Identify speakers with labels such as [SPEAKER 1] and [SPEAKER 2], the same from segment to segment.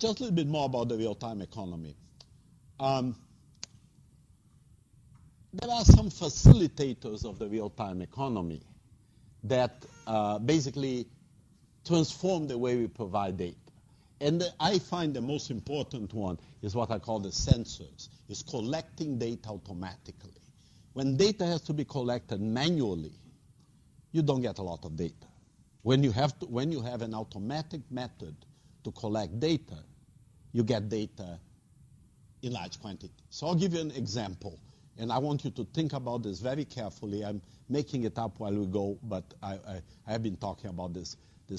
[SPEAKER 1] just a little bit more about the real-time economy. There are some facilitators of the real-time economy that basically transform the way we provide data. And I find the most important one is what I call the sensors. It's collecting data automatically. When data has to be collected manually, you don't get a lot of data. When you have an automatic method to collect data, you get data in large quantity. So I'll give you an example, and I want you to think about this very carefully. I'm making it up while we go, but I have been talking about this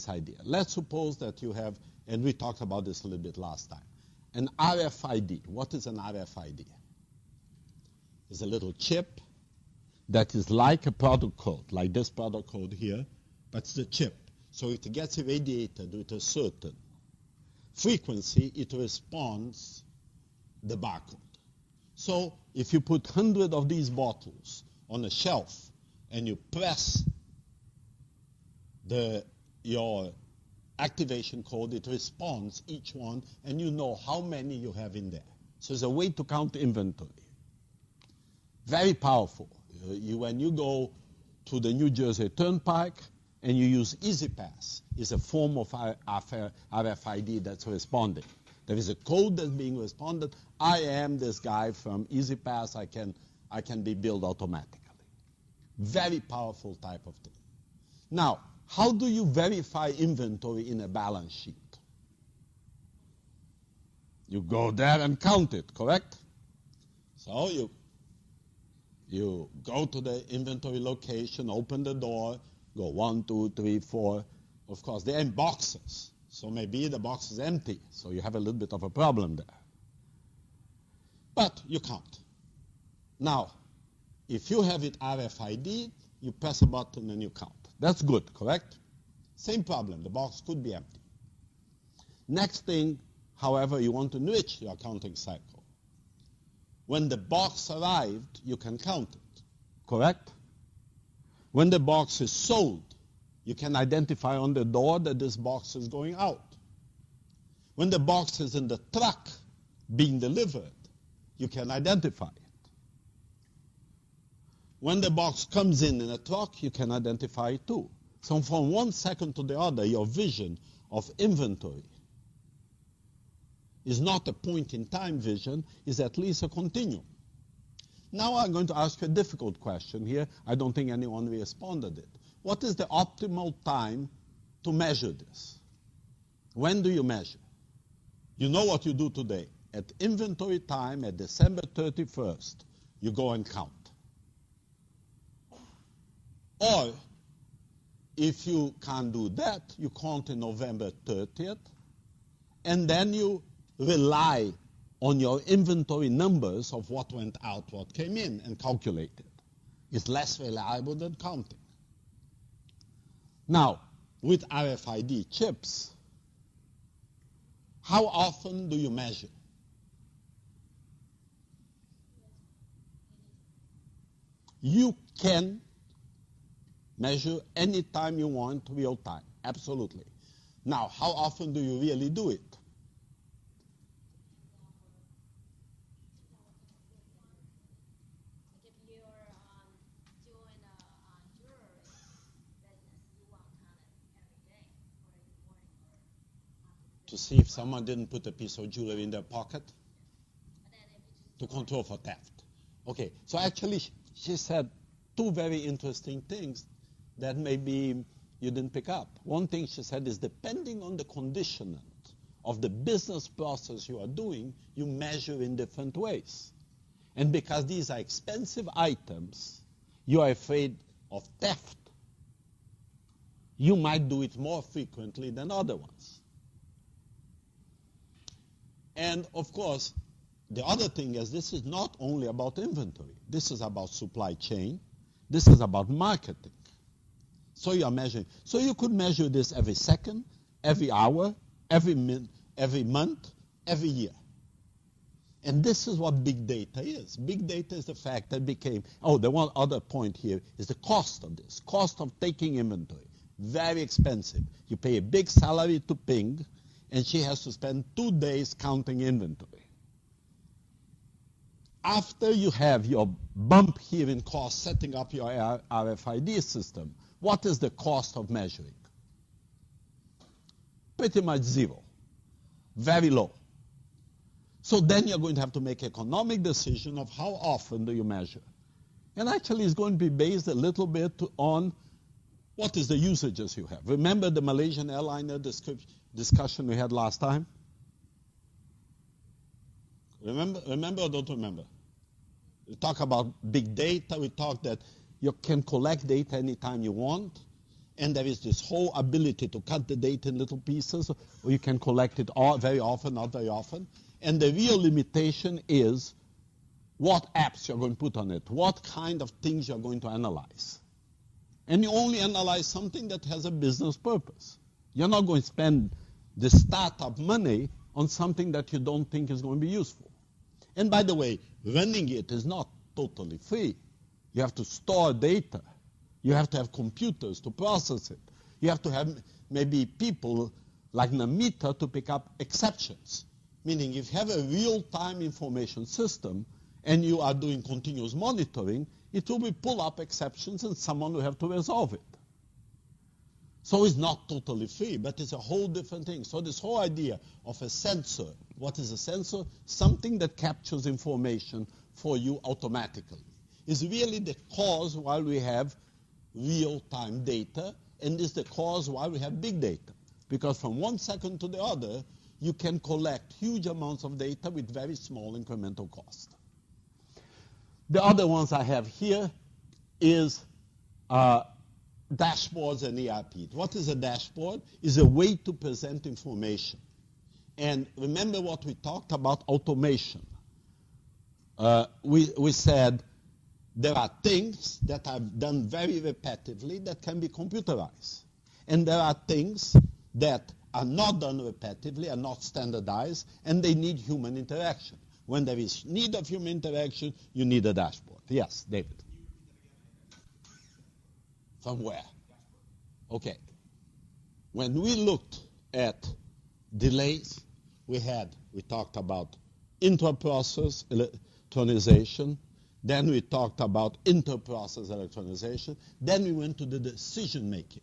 [SPEAKER 1] idea. Let's suppose that you have, and we talked about this a little bit last time, an RFID. What is an RFID? It's a little chip that is like a product code, like this product code here, but it's the chip. So it gets irradiated with a certain frequency, it responds the barcode. So if you put 100 of these bottles on a shelf and you press your activation code, it responds each one, and you know how many you have in there. So it's a way to count inventory. Very powerful. When you go to the New Jersey Turnpike and you use EasyPass, it's a form of RFID that's responding. There is a code that's being responded. I am this guy from EasyPass. I can be billed automatically. Very powerful type of thing. Now, how do you verify inventory in a balance sheet? You go there and count it, correct? So you go to the inventory location, open the door, go 1, 2, 3, 4. Of course, they're in boxes. So maybe the box is empty. So you have a little bit of a problem there. But you count. Now, if you have it RFID, you press a button and you count. That's good, correct? Same problem. The box could be empty. Next thing, however, you want to enrich your counting cycle. When the box arrived, you can count it, correct? When the box is sold, you can identify on the door that this box is going out. When the box is in the truck being delivered, you can identify it. When the box comes in a truck, you can identify it too. So from 1 second to the other, your vision of inventory is not a point-in-time vision, is at least a continuum. Now I'm going to ask you a difficult question here. I don't think anyone responded it. What is the optimal time to measure this? When do you measure? You know what you do today. At inventory time, at December 31st, you go and count. Or, if you can't do that, you count in November 30th, and then you rely on your inventory numbers of what went out, what came in, and calculate it. It's less reliable than counting. Now, with RFID chips, how often do you measure? You can measure any time you want real time, absolutely. Now, how often do you really do it? To see if someone didn't put a piece of jewelry in their pocket? To control for theft. Okay, so actually she said two very interesting things that maybe you didn't pick up. One thing she said is depending on the conditioning of the business process you are doing, you measure in different ways. And because these are expensive items, you are afraid of theft. You might do it more frequently than other ones. And of course, the other thing is this is not only about inventory. This is about supply chain. This is about marketing. So you are measuring. So you could measure this every second, every hour, every month, every year. And this is what big data is. Big data is the fact that the one other point here is the cost of this, cost of taking inventory. Very expensive. You pay a big salary to Ping, and she has to spend 2 days counting inventory. After you have your bump here in cost setting up your RFID system, what is the cost of measuring? Pretty much zero. Very low. So then you're going to have to make economic decision of how often do you measure. And actually it's going to be based a little bit on what is the usages you have. Remember the Malaysian airliner discussion we had last time? Remember or don't remember? We talk about big data. We talk that you can collect data anytime you want. And there is this whole ability to cut the data in little pieces, or you can collect it all very often, not very often. And the real limitation is what apps you're going to put on it, what kind of things you're going to analyze. And you only analyze something that has a business purpose. You're not going to spend the startup money on something that you don't think is going to be useful. And by the way, running it is not totally free. You have to store data. You have to have computers to process it. You have to have maybe people like Namita to pick up exceptions. Meaning if you have a real-time information system and you are doing continuous monitoring, it will be pull up exceptions and someone will have to resolve it. So it's not totally free, but it's a whole different thing. So this whole idea of a sensor, what is a sensor? Something that captures information for you automatically. Is really the cause why we have real-time data, and is the cause why we have big data. Because from 1 second to the other, you can collect huge amounts of data with very small incremental cost. The other ones I have here is dashboards and ERP. What is a dashboard? It's a way to present information. And remember what we talked about automation. We said there are things that are done very repetitively that can be computerized. And there are things that are not done repetitively, are not standardized, and they need human interaction. When there is need of human interaction, you need a dashboard. Yes, David. From where? Okay. When we looked at delays, we talked about intra-process electronization, then we talked about inter-process electronization, then we went to the decision-making.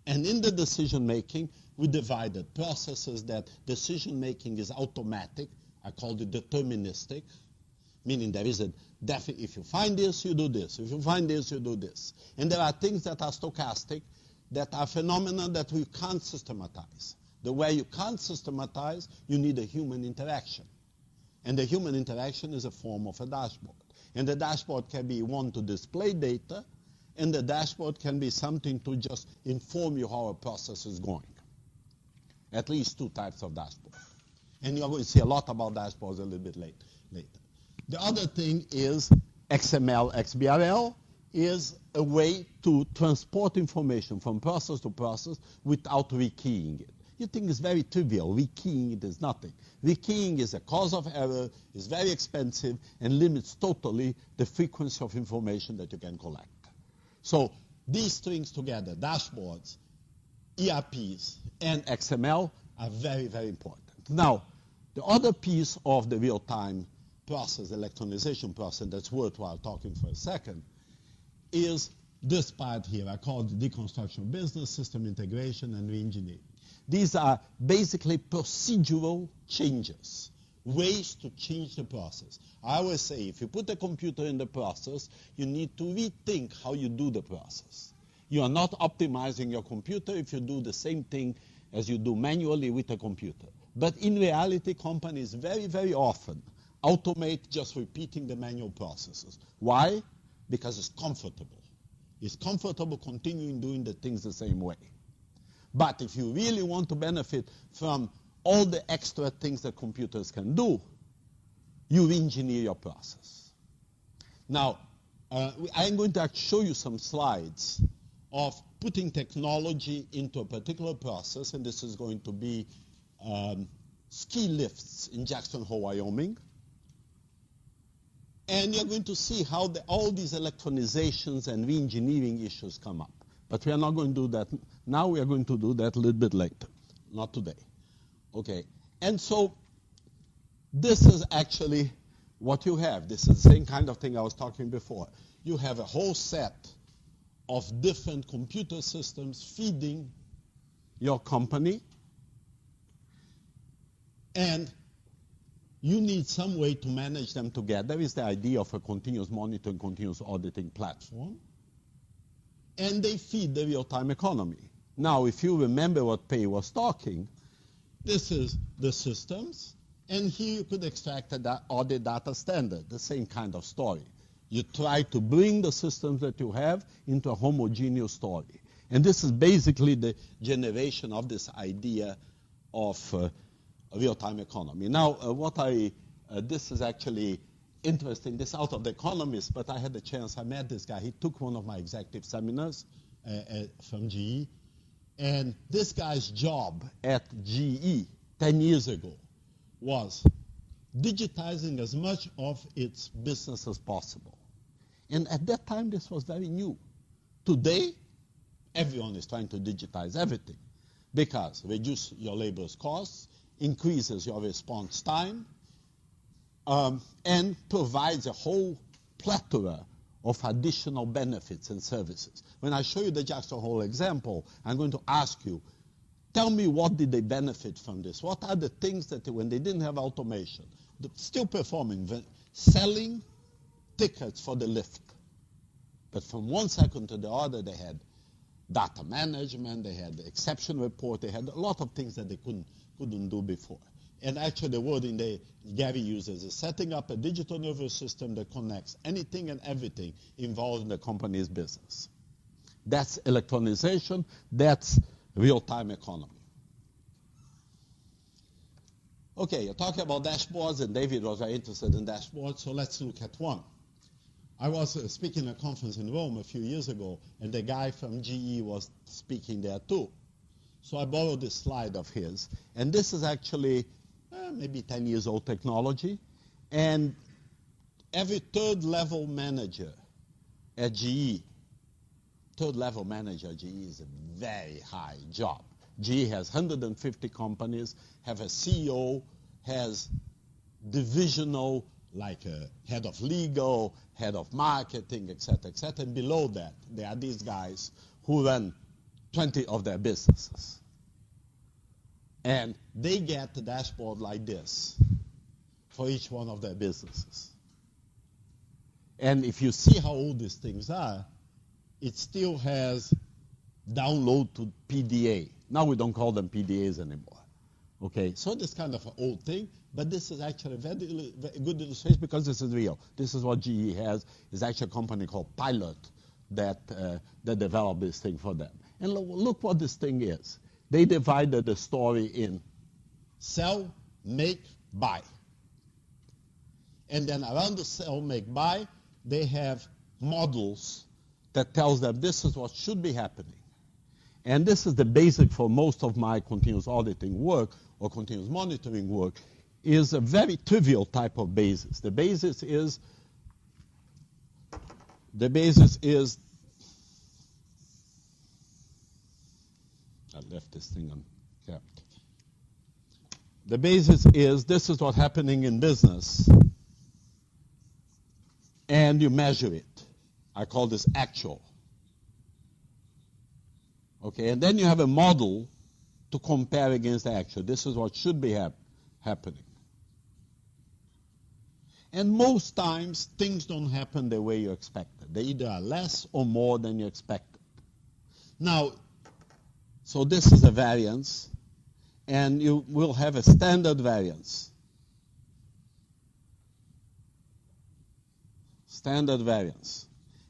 [SPEAKER 1] And in the decision-making, we divided processes that decision-making is automatic. I called it deterministic, meaning there is a definite, if you find this, you do this. If you find this, you do this. And there are things that are stochastic, that are phenomena that we can't systematize. The way you can't systematize, you need a human interaction. And the human interaction is a form of a dashboard. And the dashboard can be one to display data, and the dashboard can be something to just inform you how a process is going. At least 2 types of dashboard. And you're going to see a lot about dashboards a little bit later. The other thing is XML, XBRL is a way to transport information from process to process without rekeying it. You think it's very trivial. Rekeying it is nothing. Rekeying is a cause of error, is very expensive, and limits totally the frequency of information that you can collect. So these things together, dashboards, ERPs, and XML, are very, very important. Now, the other piece of the real-time process, electronization process, that's worthwhile talking for a second, is this part here. I call it deconstruction of business, system integration, and reengineering. These are basically procedural changes, ways to change the process. I always say, if you put a computer in the process, you need to rethink how you do the process. You are not optimizing your computer if you do the same thing as you do manually with a computer. But in reality, companies very, very often automate just repeating the manual processes. Why? Because it's comfortable. It's comfortable continuing doing the things the same way. But if you really want to benefit from all the extra things that computers can do, you engineer your process. Now, I'm going to show you some slides of putting technology into a particular process, and this is going to be ski lifts in Jackson Hole, Wyoming. And you're going to see how all these electronizations and re-engineering issues come up. But we are not going to do that now. We are going to do that a little bit later, not today. Okay, and so this is actually what you have. This is the same kind of thing I was talking before. You have a whole set of different computer systems feeding your company, and you need some way to manage them together. Is the idea of a continuous monitoring, continuous auditing platform. And they feed the real-time economy. Now, if you remember what Pei was talking, this is the systems, and here you could extract an audit data standard, the same kind of story. You try to bring the systems that you have into a homogeneous story. And this is basically the generation of this idea of real-time economy. Now, this is actually interesting. This is out of The Economist, but I had the chance, I met this guy. He took one of my executive seminars from GE. And this guy's job at GE 10 years ago was digitizing as much of its business as possible. And at that time, this was very new. Today, everyone is trying to digitize everything because reduce your labor's costs, increases your response time, and provides a whole plethora of additional benefits and services. When I show you the Jackson Hole example, I'm going to ask you, tell me what did they benefit from this? What are the things that when they didn't have automation, still performing, selling tickets for the lift. But from 1 second to the other, they had data management, they had the exception report, they had a lot of things that they couldn't do before. And actually the word Gary uses is setting up a digital nervous system that connects anything and everything involved in the company's business. That's electronization, that's real-time economy. Okay, you're talking about dashboards, and David was very interested in dashboards, so let's look at one. I was speaking at a conference in Rome a few years ago, and the guy from GE was speaking there too. So I borrowed this slide of his, and this is actually maybe 10 years old technology, and every third-level manager at GE, third-level manager at GE is a very high job. GE has 150 companies, have a CEO, has divisional, like a head of legal, head of marketing, et cetera, and below that, there are these guys who run 20 of their businesses. And they get a dashboard like this for each one of their businesses. And if you see how old these things are, it still has download to PDA. Now we don't call them PDAs anymore. Okay, so this kind of an old thing, but this is actually a very good illustration because this is real. This is what GE has. It's actually a company called Pilot that developed this thing for them. And look what this thing is. They divided the story in sell, make, buy. And then around the sell, make, buy, they have models that tells them this is what should be happening. And this is the basic for most of my continuous auditing work or continuous monitoring work, is a very trivial type of basis. The basis is I left this thing unkept. The basis is this is what's happening in business, and you measure it. I call this actual. Okay, and then you have a model to compare against the actual. This is what should be happening. And most times, things don't happen the way you expected. They either are less or more than you expected. Now, so this is a variance, and you will have a standard variance. Standard variance.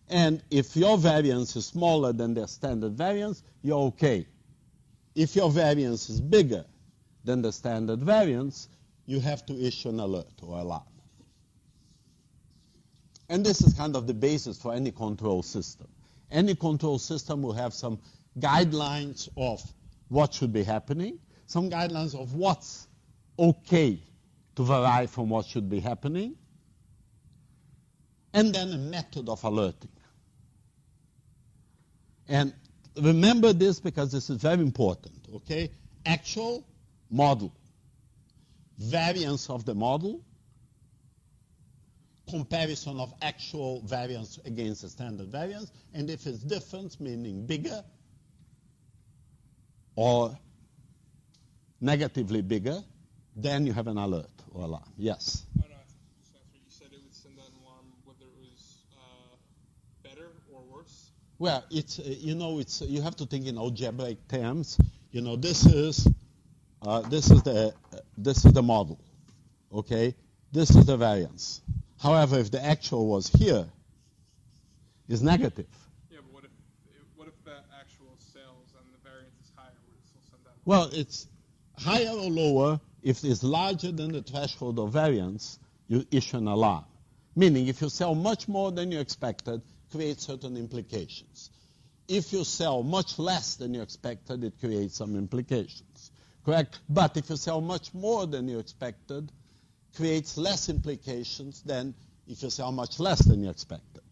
[SPEAKER 1] And if your variance is smaller than the standard variance, you're okay. If your variance is bigger than the standard variance, you have to issue an alert or alarm. And this is kind of the basis for any control system. Any control system will have some guidelines of what should be happening, some guidelines of what's okay to vary from what should be happening, and then a method of alerting. And remember this because this is very important, okay? Actual, model. variance of the model, comparison of actual variance against the standard variance, and if it's difference, meaning bigger or negatively bigger, then you have an alert or alarm. Yes?
[SPEAKER 2] Oh, no, just after you said it would send an alarm whether it was better or worse.
[SPEAKER 1] Well, it's you have to think in algebraic terms. This is the model, okay? This is the variance. However, if the actual was here, it's negative.
[SPEAKER 2] Yeah, but what if the actual sales and the variance is higher? Would it still send that?
[SPEAKER 1] Well, it's higher or lower. If it's larger than the threshold of variance, you issue an alarm. Meaning, if you sell much more than you expected, creates certain implications. If you sell much less than you expected, it creates some implications. Correct? But if you sell much more than you expected, creates less implications than if you sell much less than you expected.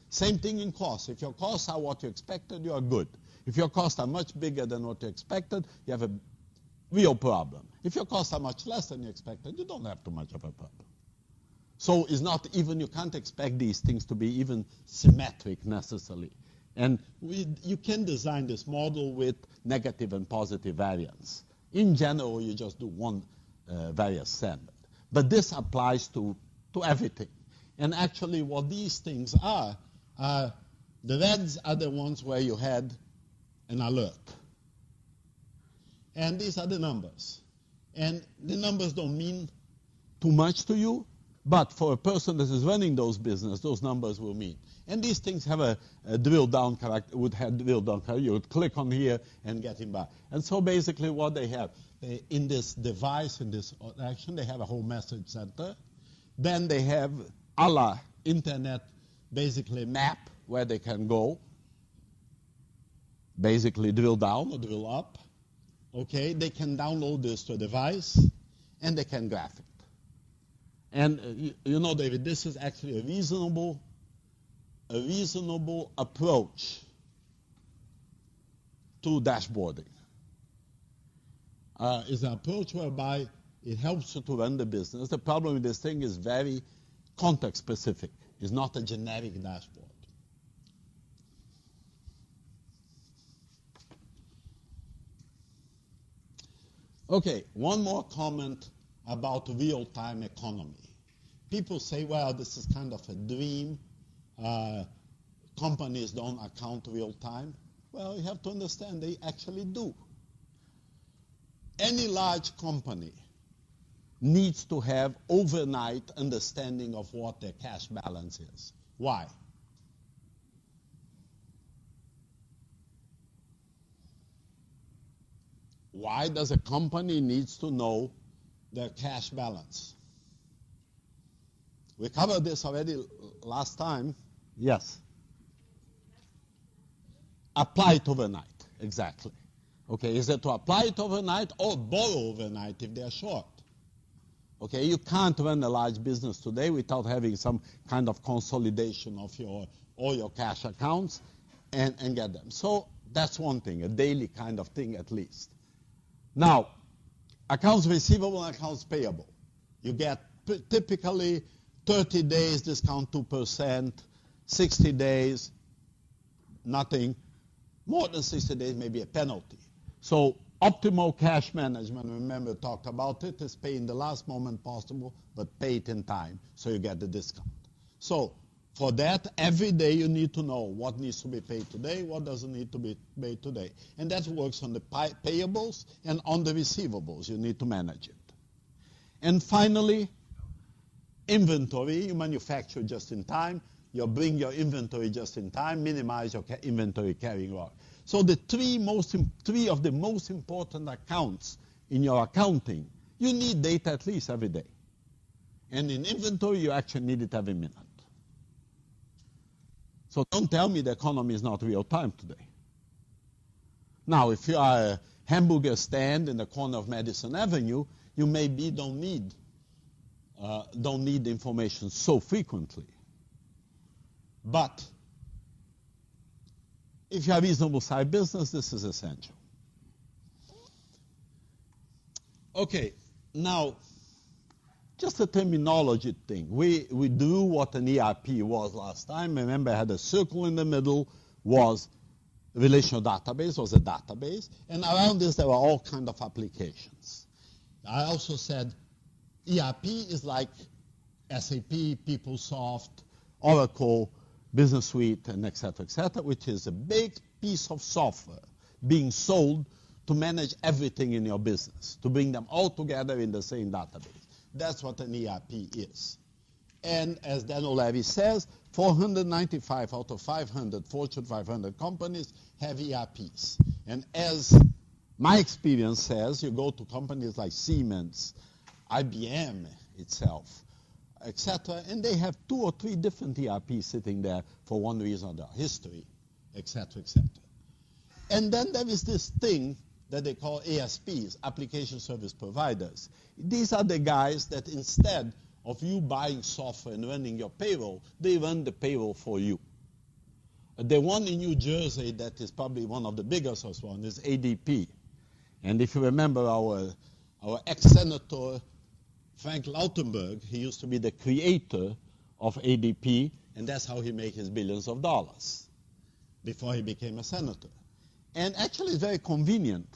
[SPEAKER 1] Same thing in costs. If your costs are what you expected, you are good. If your costs are much bigger than what you expected, you have a real problem. If your costs are much less than you expected, you don't have too much of a problem. So it's not even, you can't expect these things to be even symmetric necessarily. And you can design this model with negative and positive variance. In general, you just do one variance standard. But this applies to everything. And actually what these things are the reds are the ones where you had an alert. And these are the numbers. And the numbers don't mean too much to you, but for a person that is running those businesses, those numbers will mean. And these things have a drill down character, would have drill down character. You would click on here and get him back. And so basically what they have, in this device, in this action, they have a whole message center. Then they have a la internet, basically map where they can go. Basically drill down or drill up. Okay, they can download this to a device and they can graph it. And David, this is actually a reasonable approach to dashboarding. It's an approach whereby it helps you to run the business. The problem with this thing is very context specific. It's not a generic dashboard. Okay, one more comment about real-time economy. People say, well, this is kind of a dream. Companies don't account real-time. Well, you have to understand they actually do. Any large company needs to have overnight understanding of what their cash balance is. Why? Why does a company needs to know their cash balance? We covered this already last time. Yes. Apply it overnight, exactly. Okay, is it to apply it overnight or borrow overnight if they are short? Okay, you can't run a large business today without having some kind of consolidation of all your cash accounts and get them. So that's one thing, a daily kind of thing at least. Now, accounts receivable and accounts payable. You get typically 30 days discount 2%, 60 days, nothing. More than 60 days may be a penalty. So optimal cash management, remember talked about it, is pay in the last moment possible, but pay it in time so you get the discount. So for that, every day you need to know what needs to be paid today, what doesn't need to be paid today. And that works on the payables and on the receivables. You need to manage it. And finally, inventory. You manufacture just in time. You bring your inventory just in time, minimize your inventory carrying log. So the three of the most important accounts in your accounting, you need data at least every day. And in inventory, you actually need it every minute. So don't tell me the economy is not real time today. Now, if you are a hamburger stand in the corner of Madison Avenue, you maybe don't need the information so frequently. But if you have a reasonable sized business, this is essential. Okay, now just a terminology thing. We do what an ERP was last time. Remember, I had a circle in the middle, was relational database, was a database, and around this there were all kind of applications. I also said ERP is like SAP, PeopleSoft, Oracle, Business Suite, and et cetera, which is a big piece of software being sold to manage everything in your business, to bring them all together in the same database. That's what an ERP is. And as Dan O'Leary says, 495 out of 500 Fortune 500 companies have ERPs. And as my experience says, you go to companies like Siemens, IBM itself, etc., and they have 2 or 3 different ERPs sitting there for one reason or the other, history, etc., etc. And then there is this thing that they call ASPs, application service providers. These are the guys that instead of you buying software and running your payroll, they run the payroll for you. The one in New Jersey that is probably one of the biggest one is ADP. And if you remember our ex-senator, Frank Lautenberg, he used to be the creator of ADP, and that's how he made his billions of dollars before he became a senator. And actually it's very convenient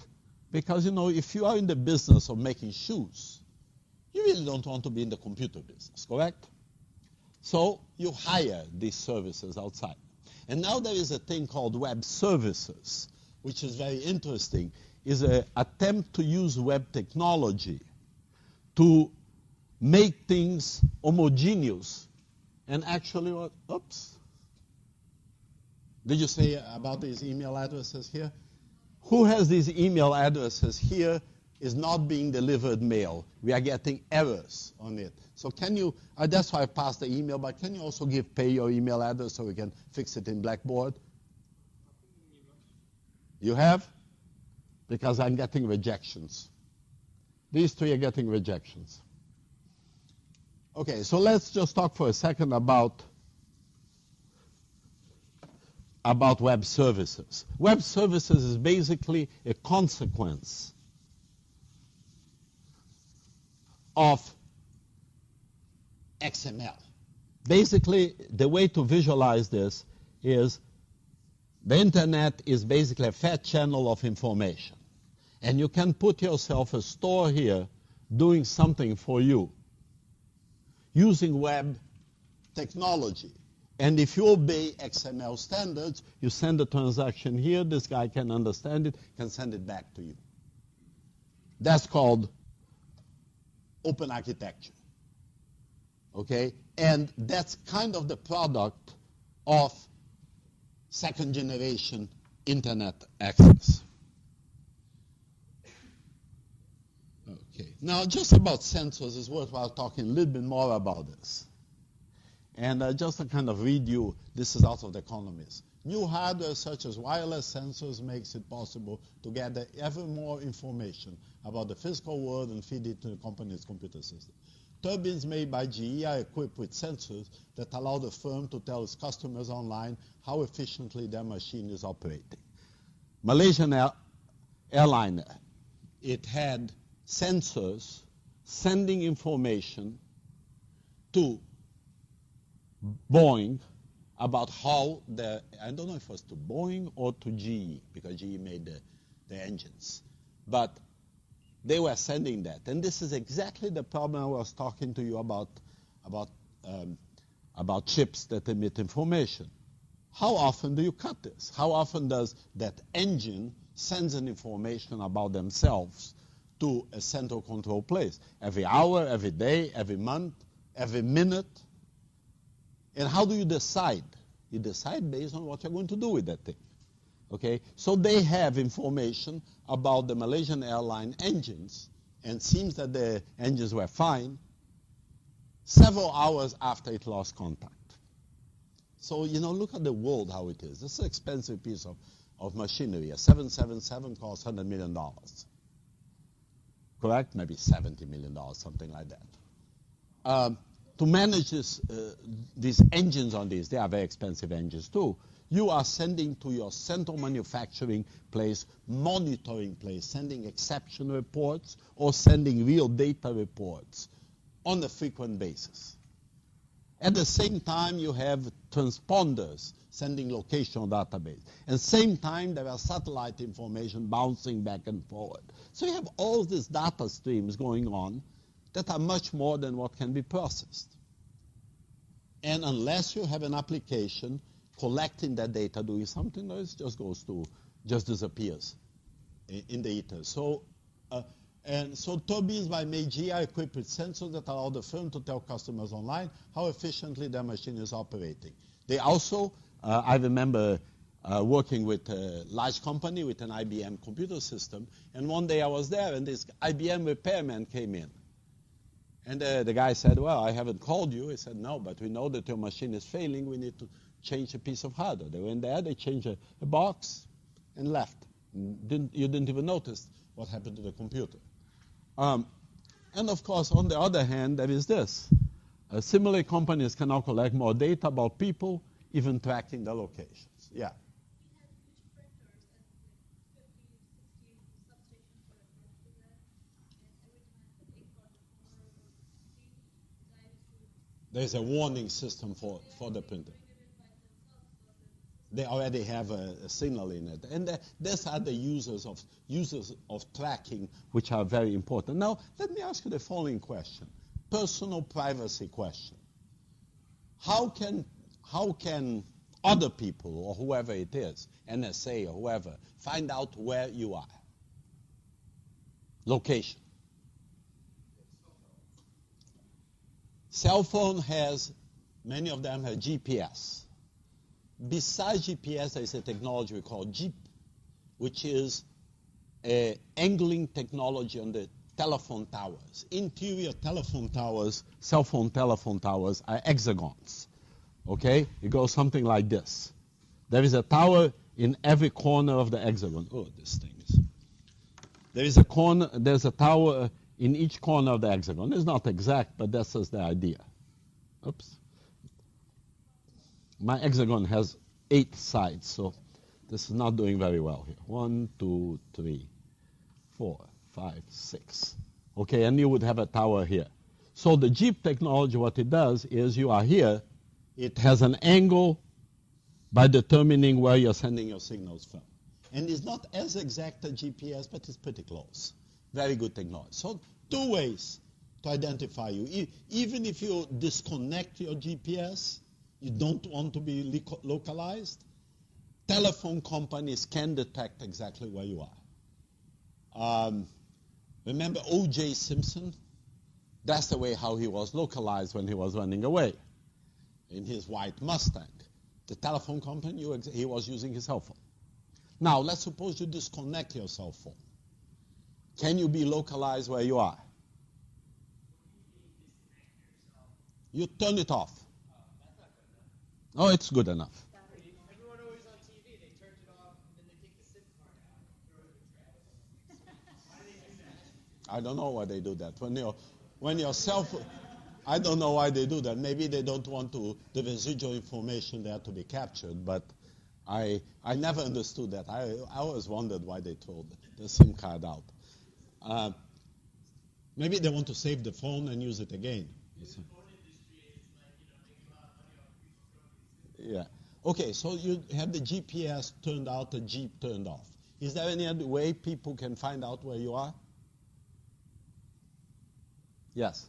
[SPEAKER 1] because, you know, if you are in the business of making shoes, you really don't want to be in the computer business, correct? So you hire these services outside. And now there is a thing called web services, which is very interesting, is an attempt to use web technology to make things homogeneous. And actually, oops. Did you say about these email addresses here? Who has these email addresses here is not being delivered mail. We are getting errors on it. So can you, that's why I passed the email, but can you also pay your email address so we can fix it in Blackboard? You have? Because I'm getting rejections. These 3 are getting rejections. Okay, so let's just talk for a second about web services. Web services is basically a consequence of XML. Basically, the way to visualize this is the internet is basically a fat channel of information. And you can put yourself a store here doing something for you using web technology. And if you obey XML standards, you send a transaction here, this guy can understand it, can send it back to you. That's called open architecture. Okay? And that's kind of the product of second generation internet access. Okay. Now, just about sensors, it's worthwhile talking a little bit more about this. And just to kind of read you, this is out of The Economist. New hardware such as wireless sensors makes it possible to gather ever more information about the physical world and feed it to the company's computer system. Turbines made by GE are equipped with sensors that allow the firm to tell its customers online how efficiently their machine is operating. Malaysian airliner, it had sensors sending information to Boeing about how I don't know if it was to Boeing or to GE, because GE made the engines. But they were sending that. And this is exactly the problem I was talking to you about chips that emit information. How often do you cut this? How often does that engine send an information about themselves to a central control place? Every hour, every day, every month, every minute? And how do you decide? You decide based on what you're going to do with that thing. Okay? So they have information about the Malaysian airline engines, and seems that the engines were fine, several hours after it lost contact. So, you know, look at the world, how it is. This is an expensive piece of machinery. A 777 costs $100 million. Correct? Maybe $70 million, something like that. To manage these engines on these, they are very expensive engines too. You are sending to your central manufacturing place, monitoring place, sending exception reports or sending real data reports on a frequent basis. At the same time, you have transponders sending location database. At the same time, there are satellite information bouncing back and forward. So you have all these data streams going on that are much more than what can be processed. And unless you have an application collecting that data, doing something else, just disappears in the ether. So, turbines by Meiji are equipped with sensors that allow the firm to tell customers online how efficiently their machine is operating. They also, I remember working with a large company with an IBM computer system, and one day I was there, and this IBM repairman came in. And the guy said, well, I haven't called you. He said, no, but we know that your machine is failing. We need to change a piece of hardware. They went there, they changed a box, and left. You didn't even notice what happened to the computer. And of course, on the other hand, there is this. Similar companies can now collect more data about people, even tracking their locations. Yeah. There's a warning system for the printer. They already have a signal in it. And these are the users of tracking, which are very important. Now, let me ask you the following question. Personal privacy question. How can other people, or whoever it is, NSA or whoever, find out where you are? Location. Cell phone many of them have GPS. Besides GPS, there is a technology we call JEEP, which is angling technology on the telephone towers. Interior telephone towers, cell phone telephone towers are hexagons. Okay? It goes something like this. There is a tower in every corner of the hexagon. Oh, this thing is. There's a tower in each corner of the hexagon. It's not exact, but that's just the idea. Oops. My hexagon has 8 sides, so this is not doing very well here. 1, 2, 3, 4, 5, 6. Okay, and you would have a tower here. So the JEEP technology, what it does is you are here. It has an angle by determining where you're sending your signals from. And it's not as exact as GPS, but it's pretty close. Very good technology. So 2 ways to identify you. Even if you disconnect your GPS, you don't want to be localized, telephone companies can detect exactly where you are. Remember O.J. Simpson? That's the way how he was localized when he was running away in his white Mustang. The telephone company, he was using his cell phone. Now, let's suppose you disconnect your cell phone. Can you be localized where you are? You turn it off. Oh, it's good enough.
[SPEAKER 3] Everyone always on TV, they turned it off, and then they take the SIM card out and throw it in the trash. Why do they do that?
[SPEAKER 1] I don't know why they do that. When your cell phone, I don't know why they do that. Maybe they don't want the residual information there to be captured, but I never understood that. I always wondered why they throw the SIM card out. Maybe they want to save the phone and use it again. Yeah. Okay, so you have the GPS turned out, the Jeep turned off. Is there any other way people can find out where you are? Yes.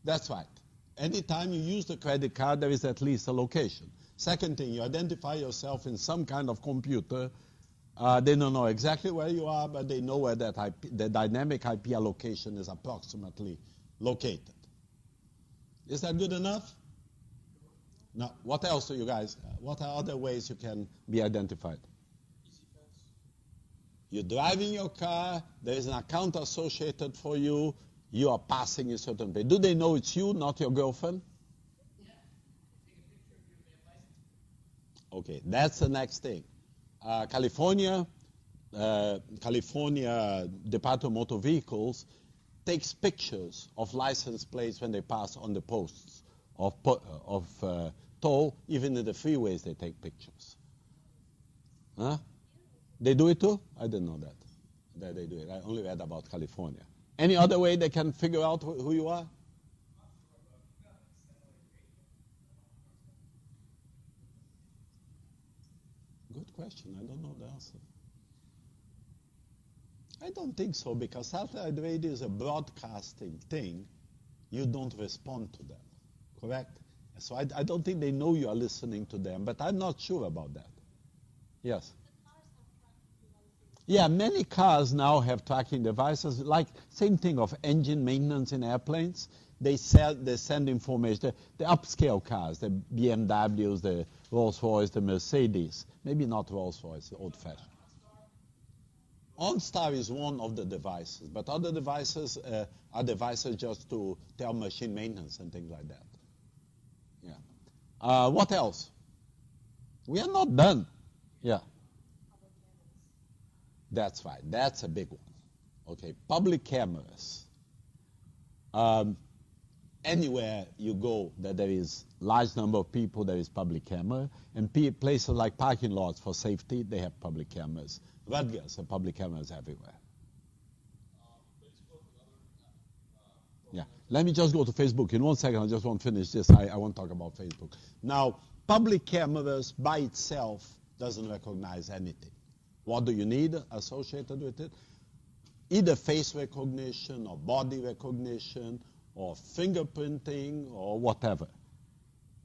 [SPEAKER 1] That's right. Anytime you use the credit card, there is at least a location. Second thing, you identify yourself in some kind of computer. They don't know exactly where you are, but they know where the dynamic IP allocation is approximately located. Is that good enough? Now, what else do you guys, what are other ways you can be identified? You're driving your car, there is an account associated for you, you are passing a certain way. Do they know it's you, not your girlfriend?
[SPEAKER 3] Yeah. Take a picture of your license.
[SPEAKER 1] Okay, that's the next thing. California Department of Motor Vehicles takes pictures of license plates when they pass on the posts of toll. Even in the freeways they take pictures. Huh? They do it too? I didn't know that they do it. I only read about California. Any other way they can figure out who you are? Good question. I don't know the answer. I don't think so, because satellite radio is a broadcasting thing. You don't respond to them, correct? So I don't think they know you are listening to them, but I'm not sure about that. Yes? Yeah, many cars now have tracking devices, like same thing of engine maintenance in airplanes. They send information. The upscale cars, the BMWs, the Rolls-Royce, the Mercedes. Maybe not Rolls-Royce, old-fashioned. OnStar is one of the devices, but other devices are devices just to tell machine maintenance and things like that. Yeah. What else? We are not done. Yeah. That's right. That's a big one. Okay, public cameras. Anywhere you go that there is large number of people, there is public camera. And places like parking lots for safety, they have public cameras. Rutgers have public cameras everywhere. Yeah. Let me just go to Facebook. In 1 second, I just want to finish this. I won't talk about Facebook. Now, public cameras by itself doesn't recognize anything. What do you need associated with it? Either face recognition or body recognition or fingerprinting or whatever.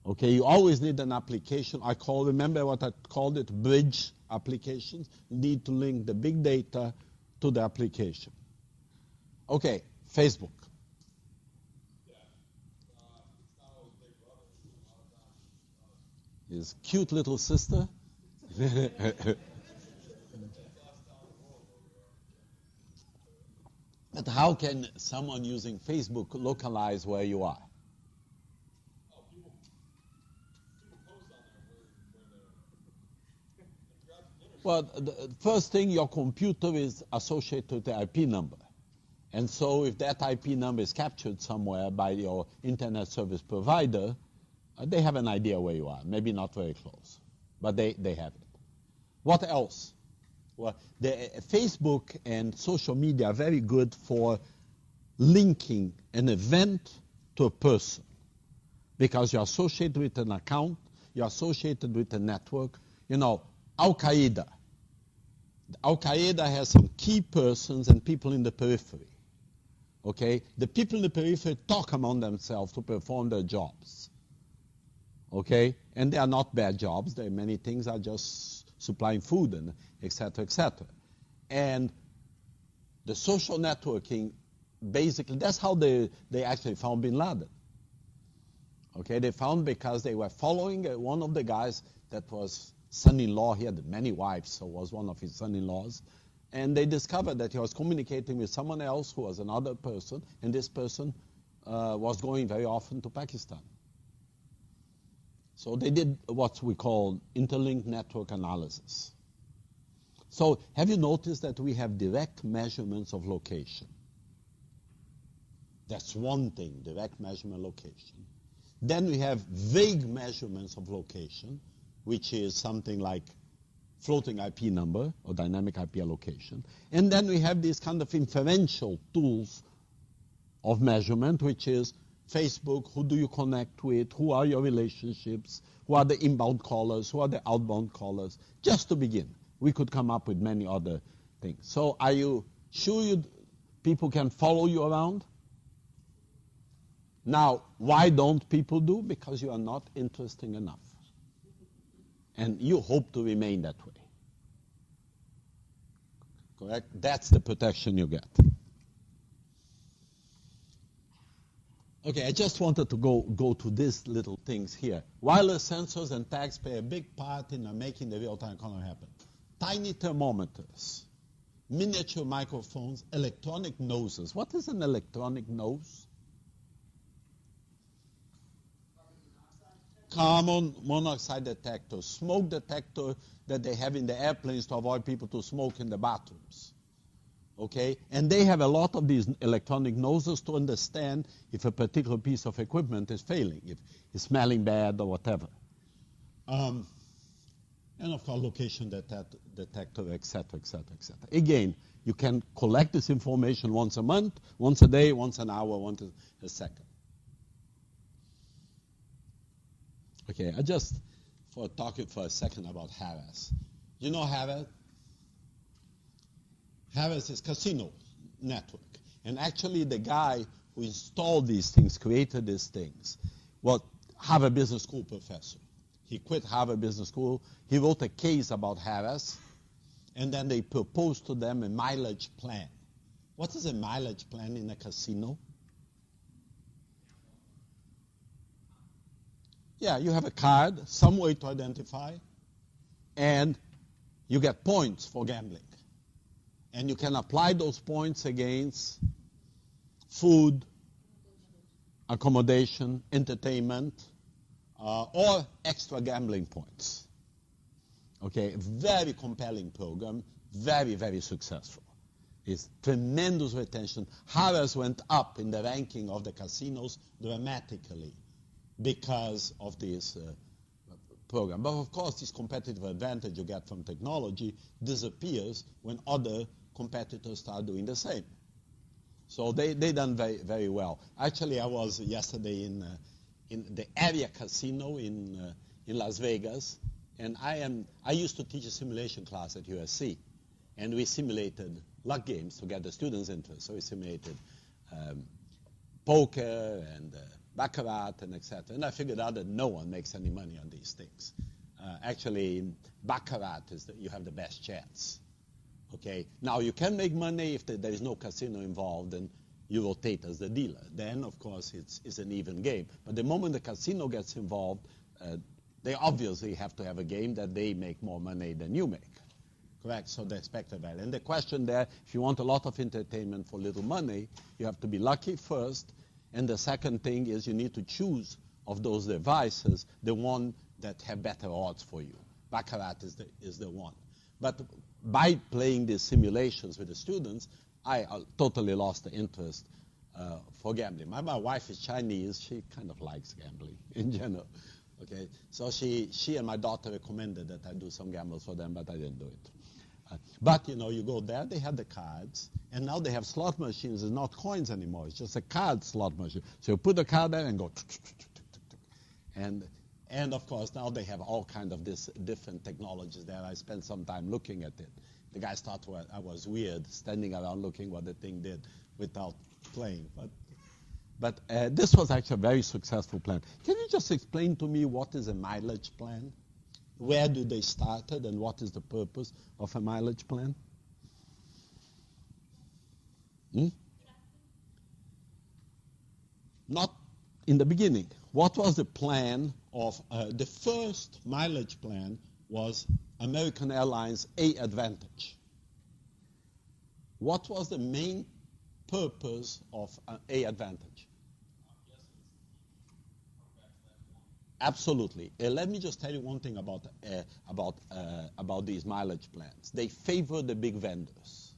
[SPEAKER 1] Okay, you always need an application. Remember what I called it? Bridge applications. You need to link the big data to the application. Okay, Facebook. His cute little sister. But how can someone using Facebook localize where you are? Well, the first thing, your computer is associated with the IP number. And so if that IP number is captured somewhere by your internet service provider, they have an idea where you are. Maybe not very close, but they have it. What else? Well, Facebook and social media are very good for linking an event to a person, because you're associated with an account, you're associated with a network. You know, Al-Qaeda. Al-Qaeda has some key persons and people in the periphery. Okay? The people in the periphery talk among themselves to perform their jobs. Okay? And they are not bad jobs. Many things are just supplying food and et cetera, et cetera. And the social networking, basically, that's how they actually found bin Laden. Okay, they found because they were following one of the guys that was son-in-law. He had many wives, so was one of his son-in-laws. And they discovered that he was communicating with someone else who was another person, and this person was going very often to Pakistan. So they did what we call interlinked network analysis. So have you noticed that we have direct measurements of location? That's one thing, direct measurement location. Then we have vague measurements of location, which is something like floating IP number or dynamic IP allocation. And then we have these kind of inferential tools of measurement, which is Facebook, who do you connect with, who are your relationships, who are the inbound callers, who are the outbound callers, just to begin. We could come up with many other things. So are you sure people can follow you around? Now, why don't people do? Because you are not interesting enough. And you hope to remain that way. Correct? That's the protection you get. Okay, I just wanted to go to these little things here. Wireless sensors and tags play a big part in making the real-time economy happen. Tiny thermometers, miniature microphones, electronic noses. What is an electronic nose? Carbon monoxide detector, smoke detector that they have in the airplanes to avoid people to smoke in the bathrooms. Okay? And they have a lot of these electronic noses to understand if a particular piece of equipment is failing, if it's smelling bad or whatever. and of course location detector, etc., etc., etc. Again, you can collect this information once a month, once a day, once an hour, once a second. Okay, I just talking for a second about Harrah. You know Harrah? Harrah is casino network. And actually the guy who installed these things, created these things, was Harvard Business School professor. He quit Harvard Business School. He wrote a case about Harrah, and then they proposed to them a mileage plan. What is a mileage plan in a casino? Yeah, you have a card, some way to identify, and you get points for gambling. And you can apply those points against food, accommodation, entertainment, or extra gambling points. Okay, very compelling program, very, very successful. It's tremendous retention. Harrah went up in the ranking of the casinos dramatically because of this program. But of course, this competitive advantage you get from technology disappears when other competitors start doing the same. So they done very, very well. Actually, I was yesterday in the area casino in Las Vegas, and I used to teach a simulation class at USC, and we simulated luck games to get the students' interest. So we simulated poker and baccarat and etc. And I figured out that no one makes any money on these things. Actually, in baccarat you have the best chance. Okay. Now you can make money if there is no casino involved and you rotate as the dealer. Then, of course, it's an even game. But the moment the casino gets involved, they obviously have to have a game that they make more money than you make. Correct? So they expect a value. And the question there, if you want a lot of entertainment for little money, you have to be lucky first. And the second thing is you need to choose of those devices the one that have better odds for you. Baccarat is the one. But by playing these simulations with the students, I totally lost the interest for gambling. My wife is Chinese. She kind of likes gambling in general. Okay, so she and my daughter recommended that I do some gambles for them, but I didn't do it. But, you go there, they have the cards, and now they have slot machines. It's not coins anymore. It's just a card slot machine. So you put the card there and go, and of course, now they have all kind of this different technologies there. I spent some time looking at it. The guys thought I was weird, standing around looking what the thing did without playing. But this was actually a very successful plan. Can you just explain to me what is a mileage plan? Where do they start it, and what is the purpose of a mileage plan? Not in the beginning. What was the plan of the first mileage plan was American Airlines A Advantage. What was the main purpose of A Advantage? Absolutely. Let me just tell you one thing about these mileage plans. They favor the big vendors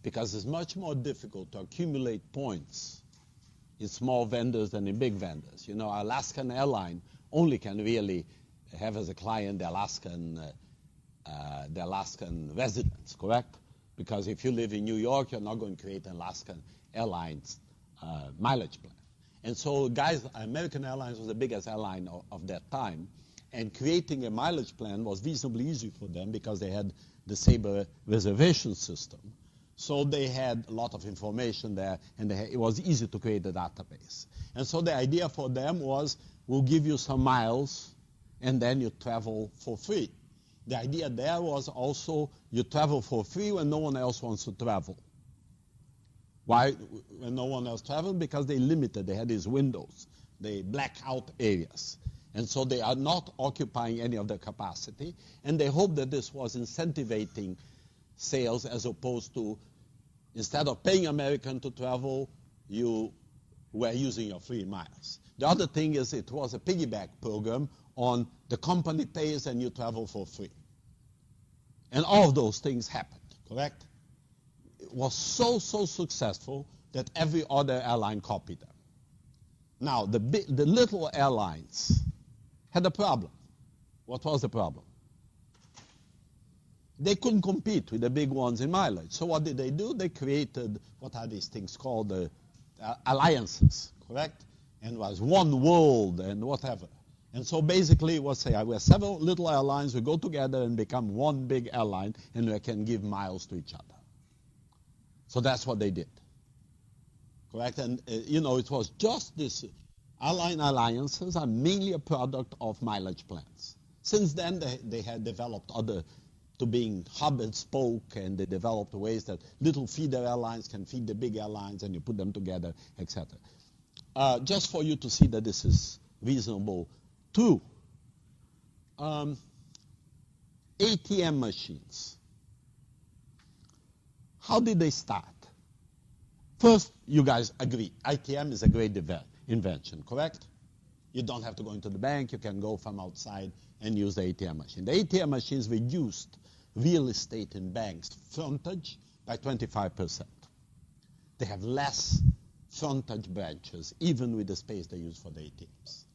[SPEAKER 1] because it's much more difficult to accumulate points in small vendors than in big vendors. Alaskan Airline only can really have as a client the Alaskan residents, correct? Because if you live in New York, you're not going to create an Alaskan Airlines mileage plan. And so, guys, American Airlines was the biggest airline of that time, and creating a mileage plan was reasonably easy for them because they had the Sabre reservation system. So they had a lot of information there, and it was easy to create a database. And so the idea for them was, we'll give you some miles, and then you travel for free. The idea there was also, you travel for free when no one else wants to travel. Why when no one else traveled? Because they limited. They had these windows. They black out areas. And so they are not occupying any of the capacity. And they hope that this was incentivizing sales as opposed to, instead of paying American to travel, you were using your free miles. The other thing is it was a piggyback program on the company pays and you travel for free. And all of those things happened, correct? It was so successful that every other airline copied them. Now, the little airlines had a problem. What was the problem? They couldn't compete with the big ones in mileage. So what did they do? They created, what are these things called? Alliances, correct? And was one world and whatever. And so basically, we have several little airlines, we go together and become one big airline, and we can give miles to each other. So that's what they did. Correct? And, it was just this. Airline alliances are mainly a product of mileage plans. Since then, they had developed to being hub and spoke, and they developed ways that little feeder airlines can feed the big airlines, and you put them together, etc. Just for you to see that this is reasonable, too. ATM machines. How did they start? First, you guys agree, ATM is a great invention, correct? You don't have to go into the bank. You can go from outside and use the ATM machine. The ATM machines reduced real estate in banks frontage by 25%. They have less frontage branches, even with the space they use for the ATMs.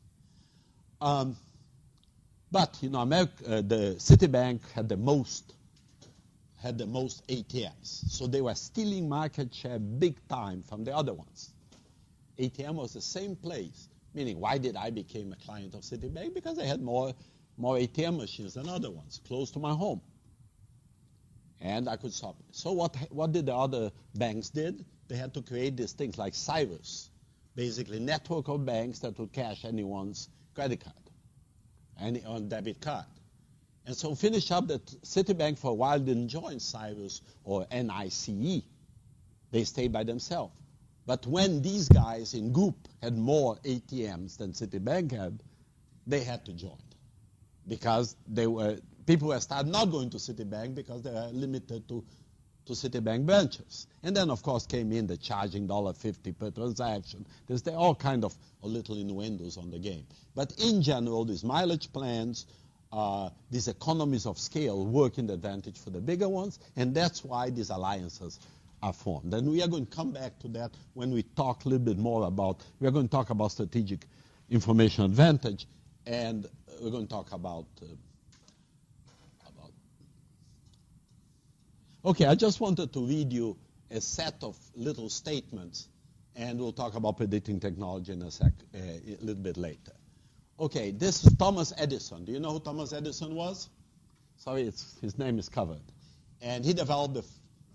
[SPEAKER 1] But the Citibank had the most ATMs, so they were stealing market share big time from the other ones. ATM was the same place, meaning why did I become a client of Citibank? Because they had more ATM machines than other ones, close to my home. And I could shop. So what did the other banks did? They had to create these things like Cyrus, basically network of banks that would cash anyone's credit card, on debit card. And so finish up that Citibank for a while didn't join Cyrus or NICE. They stayed by themselves. But when these guys in group had more ATMs than Citibank had, they had to join. Because people were starting not going to Citibank because they were limited to Citibank branches. And then, of course, came in the charging $1.50 per transaction. There's all kind of little innuendos on the game. But in general, these mileage plans, these economies of scale work in the advantage for the bigger ones, and that's why these alliances are formed. And we are going to come back to that when we talk a little bit more we are going to talk about strategic information advantage, and we're going to talk about okay, I just wanted to read you a set of little statements, and we'll talk about predicting technology in a little bit later. Okay, this is Thomas Edison. Do you know who Thomas Edison was? Sorry, his name is covered. And he developed the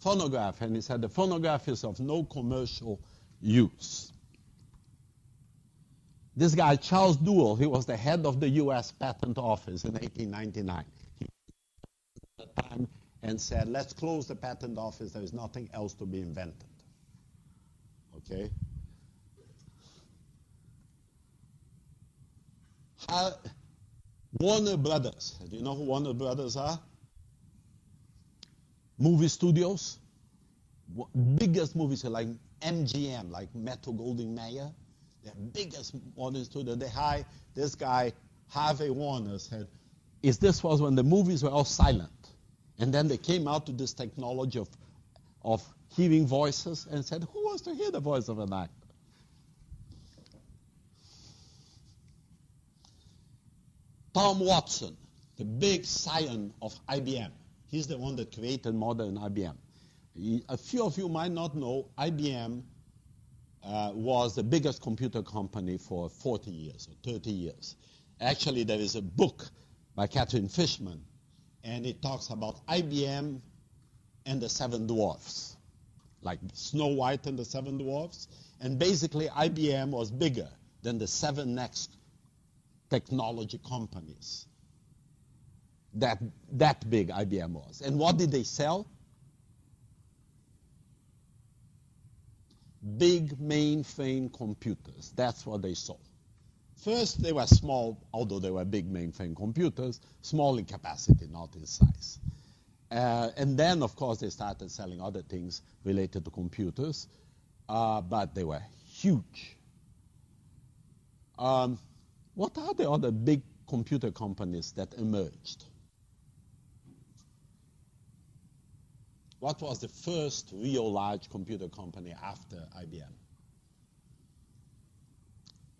[SPEAKER 1] phonograph, and he said the phonograph is of no commercial use. This guy, Charles Duell, he was the head of the U.S. Patent Office in 1899. He at the time and said, let's close the patent office. There is nothing else to be invented. Okay? Warner Brothers. Do you know who Warner Brothers are? Movie studios. Biggest movies are like MGM, like Metro-Goldwyn-Mayer. The biggest modern studio. They hired this guy, Harvey Warner, said, this was when the movies were all silent. And then they came out to this technology of hearing voices and said, who wants to hear the voice of an actor? Tom Watson, the big scion of IBM. He's the one that created modern IBM. A few of you might not know, IBM was the biggest computer company for 40 years or 30 years. Actually, there is a book by Catherine Fishman, and it talks about IBM and the Seven Dwarfs, like Snow White and the Seven Dwarfs. And basically, IBM was bigger than the 7 next technology companies. That big IBM was. And what did they sell? Big mainframe computers. That's what they sold. First, they were small, although they were big mainframe computers, small in capacity, not in size. And then, of course, they started selling other things related to computers, but they were huge. What are the other big computer companies that emerged? What was the first real large computer company after IBM?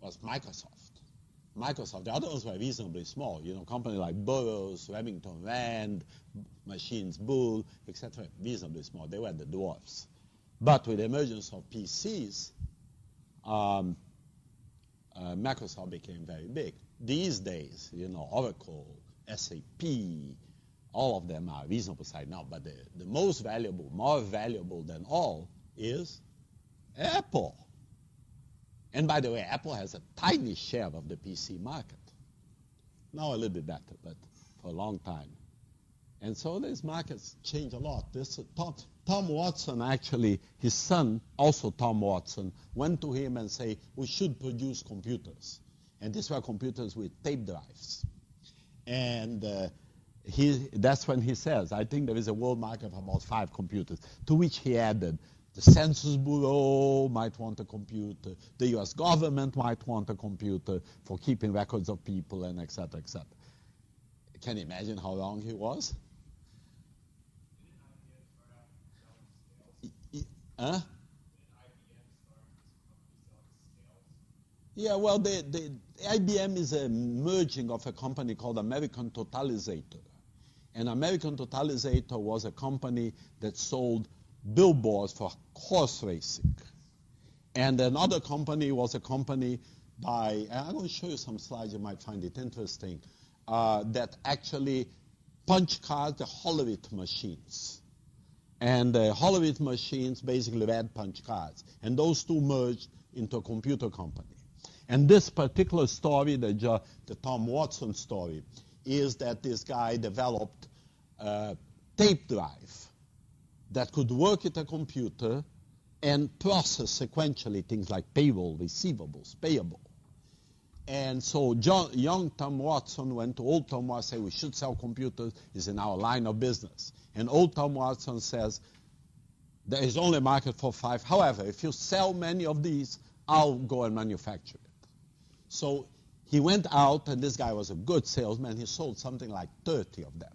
[SPEAKER 1] It was Microsoft. Microsoft. The other ones were reasonably small. Companies like Burroughs, Remington Rand, Machines Bull, etc. Reasonably small. They were the dwarfs. But with the emergence of PCs, Microsoft became very big. These days, Oracle, SAP, all of them are reasonable size now. But the most valuable, more valuable than all, is Apple. And by the way, Apple has a tiny share of the PC market. Now a little bit better, but for a long time. And so these markets change a lot. Tom Watson, actually, his son, also Tom Watson, went to him and said, we should produce computers. And these were computers with tape drives. And that's when he says, I think there is a world market of about 5 computers, to which he added, the Census Bureau might want a computer, the US government might want a computer for keeping records of people, and et cetera, et cetera. Can you imagine how wrong he was? Huh? Yeah, well, the IBM is a merging of a company called American Totalizator. And American Totalizator was a company that sold billboards for horse racing. And another company was a company by, I'm going to show you some slides, you might find it interesting, that actually punch cards, the Hollerith machines. And the Hollerith machines basically read punch cards. And those two merged into a computer company. And this particular story, the Tom Watson story, is that this guy developed a tape drive that could work at a computer and process sequentially things like payroll, receivables, payable. And so young Tom Watson went to old Tom Watson and said, we should sell computers, it's in our line of business. And old Tom Watson says, there is only a market for 5. However, if you sell many of these, I'll go and manufacture it. So he went out, and this guy was a good salesman. He sold something like 30 of them.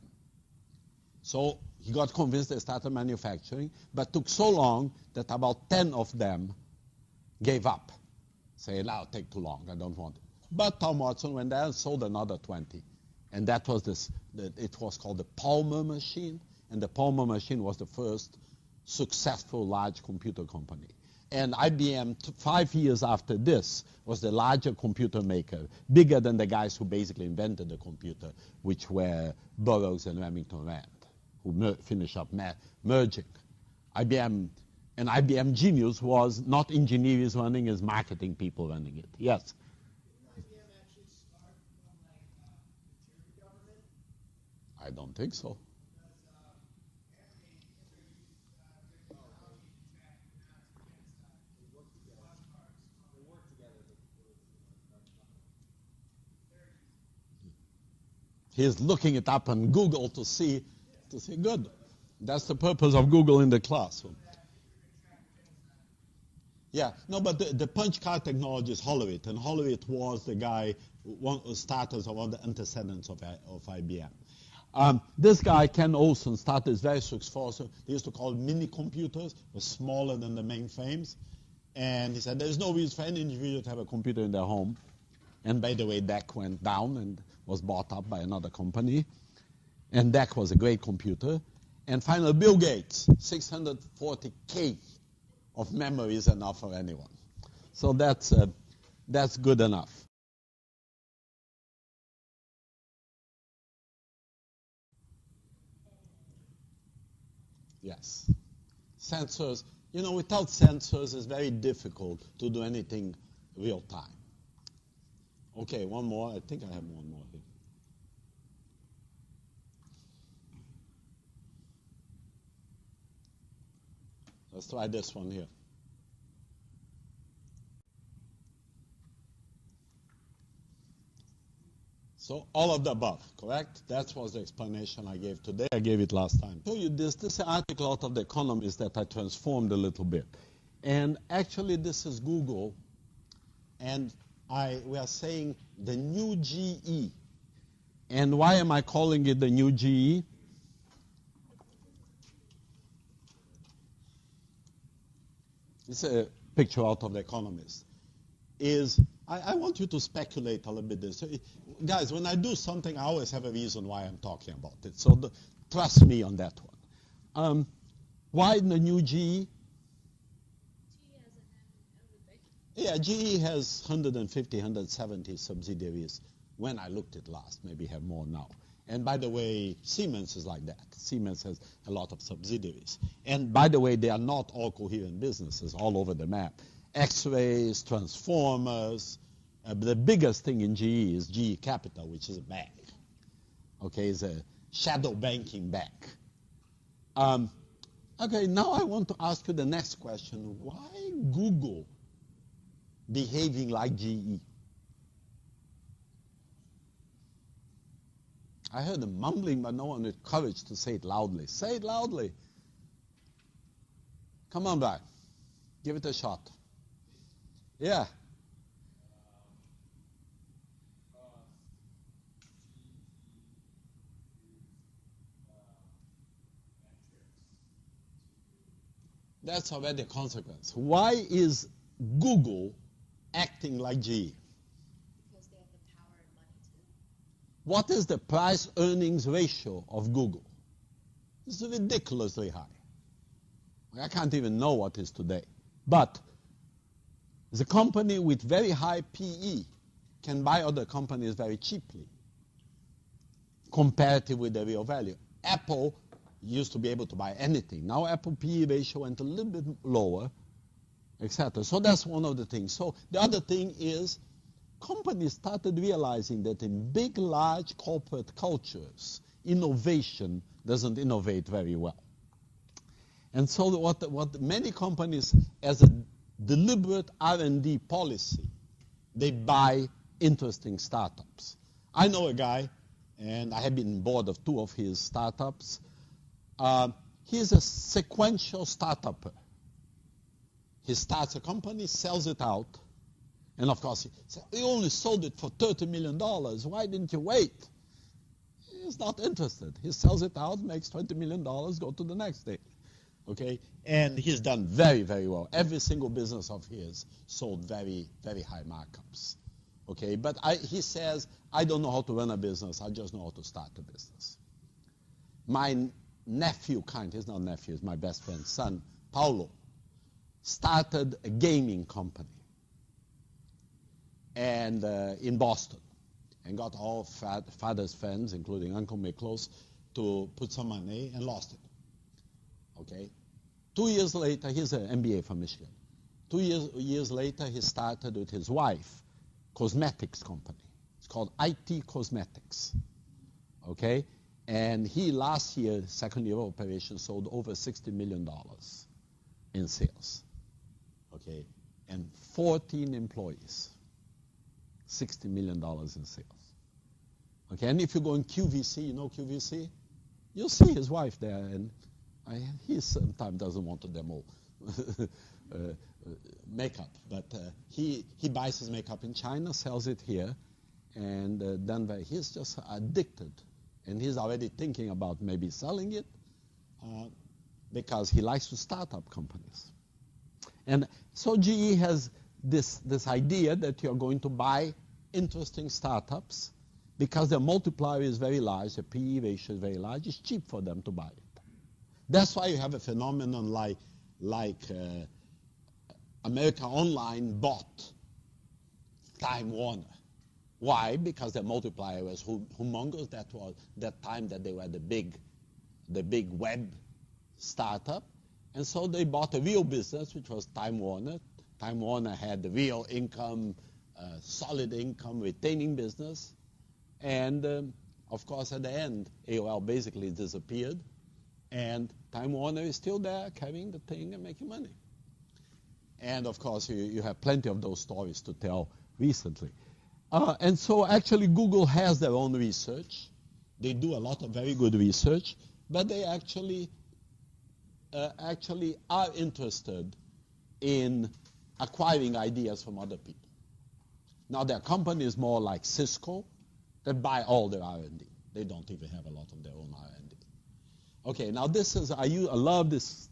[SPEAKER 1] So he got convinced they started manufacturing, but took so long that about 10 of them gave up. Say, now take too long, I don't want it. But Tom Watson went there and sold another 20. And that was it was called the Palmer machine. And the Palmer machine was the first successful large computer company. And IBM, 5 years after this, was the larger computer maker, bigger than the guys who basically invented the computer, which were Burroughs and Remington Rand, who finished up merging. IBM Genius was not engineers running, as marketing people running it. Yes?
[SPEAKER 3] Did IBM actually start from the German government?
[SPEAKER 1] I don't think so. He's looking it up on Google to see good. That's the purpose of Google in the classroom. Yeah, no, but the punch card technology is Hollerith, and Hollerith was the guy, one of the starters of one of the antecedents of IBM. This guy, Ken Olsen, started very successful. They used to call it mini computers, were smaller than the mainframes. And he said, there's no reason for any individual to have a computer in their home. And by the way, DEC went down and was bought up by another company. And DEC was a great computer. And finally, Bill Gates, 640K of memory is enough for anyone. So that's good enough. Yes. Sensors. Without sensors, it's very difficult to do anything real time. Okay, one more. I think I have one more here. Let's try this one here. So all of the above, correct? That was the explanation I gave today. I gave it last time. Show you this. This is an article out of The Economist that I transformed a little bit. And actually, this is Google. And we are saying the new GE. And why am I calling it the new GE? It's a picture out of The Economist. Is I want you to speculate a little bit this. Guys, when I do something, I always have a reason why I'm talking about it. So trust me on that one. Why the new GE? Yeah, GE has 150, 170 subsidiaries when I looked at last. Maybe have more now. And by the way, Siemens is like that. Siemens has a lot of subsidiaries. And by the way, they are not all coherent businesses all over the map. X-rays, transformers. The biggest thing in GE is GE Capital, which is a bank. Okay, it's a shadow banking bank. Okay, now I want to ask you the next question. Why Google behaving like GE? I heard them mumbling, but no one with courage to say it loudly. Say it loudly. Come on, Brian. Give it a shot. Yeah. That's already a consequence. Why is Google acting like GE?
[SPEAKER 4] Because they have the power and money to.
[SPEAKER 1] What is the price-earnings ratio of Google? It's ridiculously high. I can't even know what it is today. But the company with very high PE can buy other companies very cheaply, comparative with the real value. Apple used to be able to buy anything. Now Apple PE ratio went a little bit lower, etc. So that's one of the things. So the other thing is companies started realizing that in big, large corporate cultures, innovation doesn't innovate very well. And so what many companies, as a deliberate R&D policy, they buy interesting startups. I know a guy, and I have been on board of 2 of his startups. He's a sequential startupper. He starts a company, sells it out, and of course, he says, "We only sold it for $30 million. Why didn't you wait?" He's not interested. He sells it out, makes $20 million, go to the next day. Okay? And he's done very, very well. Every single business of his sold very, very high markups. Okay? But he says, "I don't know how to run a business. I just know how to start a business." My nephew, he's not nephew, he's my best friend's son, Paulo, started a gaming company and in Boston, and got all father's friends, including Uncle Miklos, to put some money and lost it. Okay? 2 years later, he's an MBA from Michigan. 2 years later, he started with his wife, cosmetics company. It's called IT Cosmetics. Okay? And he, last year, second year of operation, sold over $60 million in sales. Okay? And 14 employees. $60 million in sales. Okay? And if you go in QVC, you know QVC? You'll see his wife there, and he sometimes doesn't want to demo makeup, but he buys his makeup in China, sells it here, and then he's just addicted. And he's already thinking about maybe selling it because he likes to start up companies. And so GE has this idea that you're going to buy interesting startups because their multiplier is very large, the PE ratio is very large, it's cheap for them to buy it. That's why you have a phenomenon like America Online bought Time Warner. Why? Because their multiplier was humongous. That was that time that they were the big web startup. And so they bought a real business, which was Time Warner. Time Warner had the real income, solid income, retaining business. And of course, at the end, AOL basically disappeared. And Time Warner is still there, carrying the thing and making money. And of course, you have plenty of those stories to tell recently. And so actually Google has their own research. They do a lot of very good research, but they actually are interested in acquiring ideas from other people. Now their company is more like Cisco that buy all their R&D. They don't even have a lot of their own R&D. Okay, now this is, I love this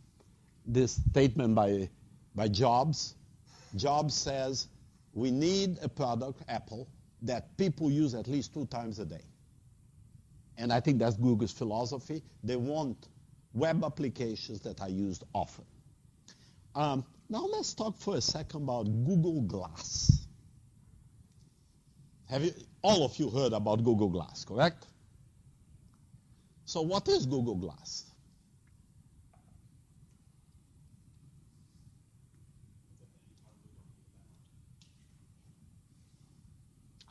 [SPEAKER 1] statement by Jobs. Jobs says, We need a product, Apple, that people use at least 2 times a day. And I think that's Google's philosophy. They want web applications that are used often. Now let's talk for a second about Google Glass. All of you heard about Google Glass, correct? So what is Google Glass?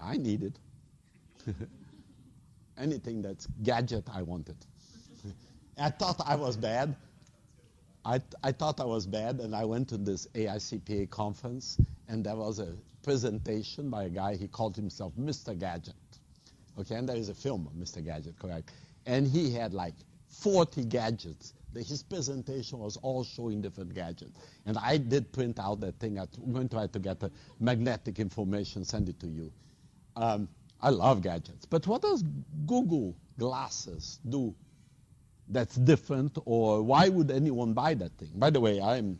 [SPEAKER 1] I need it. Anything that's gadget, I want it. I thought I was bad. I thought I was bad, and I went to this AICPA conference, and there was a presentation by a guy. He called himself Mr. Gadget. Okay, and there is a film of Mr. Gadget, correct? And he had like 40 gadgets. His presentation was all showing different gadgets. And I did print out that thing. I'm going to try to get the magnetic information, send it to you. I love gadgets. But what does Google Glasses do that's different, or why would anyone buy that thing? By the way, I'm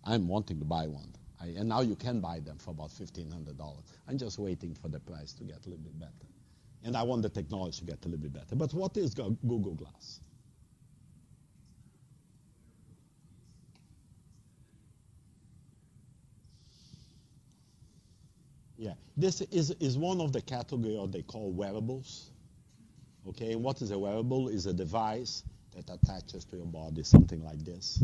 [SPEAKER 1] wanting to buy one. And now you can buy them for about $1,500. I'm just waiting for the price to get a little bit better. And I want the technology to get a little bit better. But what is Google Glass? Yeah, this is one of the category of they call wearables. Okay, and what is a wearable? Is a device that attaches to your body, something like this.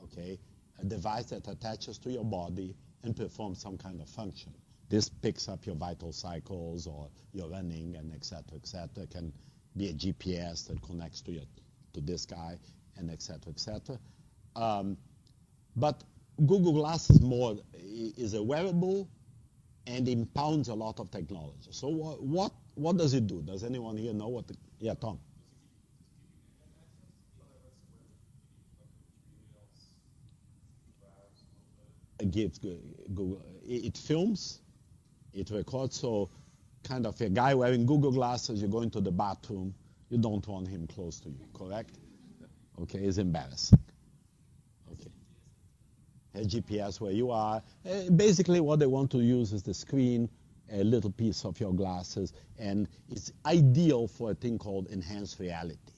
[SPEAKER 1] Okay, a device that attaches to your body and performs some kind of function. This picks up your vital cycles or your running and et cetera, et cetera. It can be a GPS that connects to this guy and et cetera, et cetera. But Google Glass is a wearable and impounds a lot of technology. So what does it do? Does anyone here know what? Yeah, Tom. It gives Google. It films. It records. So, kind of a guy wearing Google glasses. You go into the bathroom. You don't want him close to you. Correct? Okay, it's embarrassing. Okay. A GPS where you are. Basically, what they want to use is the screen, a little piece of your glasses, and it's ideal for a thing called enhanced reality.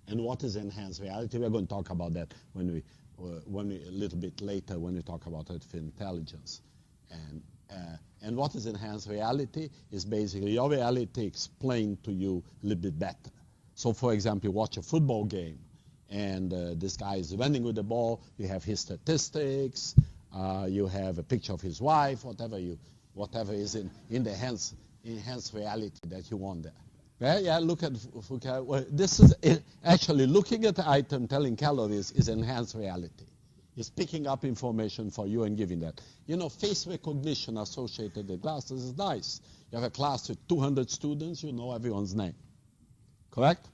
[SPEAKER 1] And what is enhanced reality? We're going to talk about that when we a little bit later when we talk about artificial intelligence. And what is enhanced reality is basically your reality explained to you a little bit better. So, for example, you watch a football game, and this guy is running with the ball. You have his statistics. You have a picture of his wife, whatever is in the enhanced reality that you want there. Well, yeah, look at this is actually looking at the item, telling calories is enhanced reality. It's picking up information for you and giving that. You know, face recognition associated with glasses is nice. You have a class with 200 students, you know everyone's name. Correct?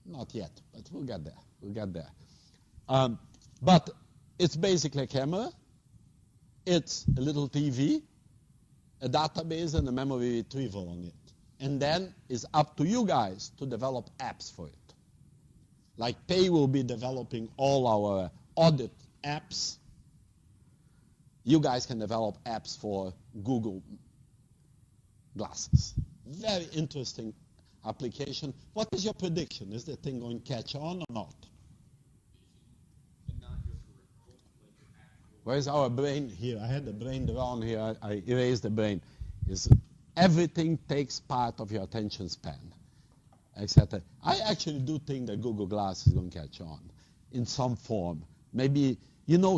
[SPEAKER 1] Not yet, but we'll get there. We'll get there. But it's basically a camera. It's a little TV, a database, and a memory retrieval on it. And then it's up to you guys to develop apps for it. Like Pay will be developing all our audit apps. You guys can develop apps for Google Glasses. Very interesting application. What is your prediction? Is the thing going to catch on or not? Where's our brain here? I had the brain drawn here. I erased the brain. Everything takes part of your attention span, etc. I actually do think that Google Glass is going to catch on in some form. Maybe,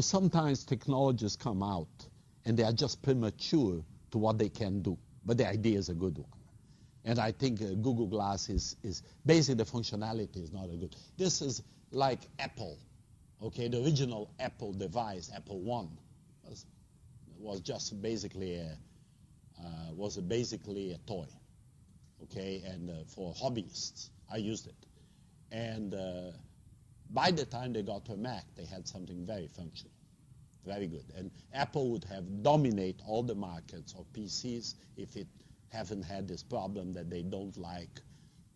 [SPEAKER 1] sometimes technologies come out and they are just premature to what they can do, but the idea is a good one. And I think Google Glass is basically the functionality is not a good. This is like Apple, okay? The original Apple device, Apple I, was just basically a toy, okay? And for hobbyists, I used it. And by the time they got to a Mac, they had something very functional, very good. And Apple would have dominated all the markets of PCs if it haven't had this problem that they don't like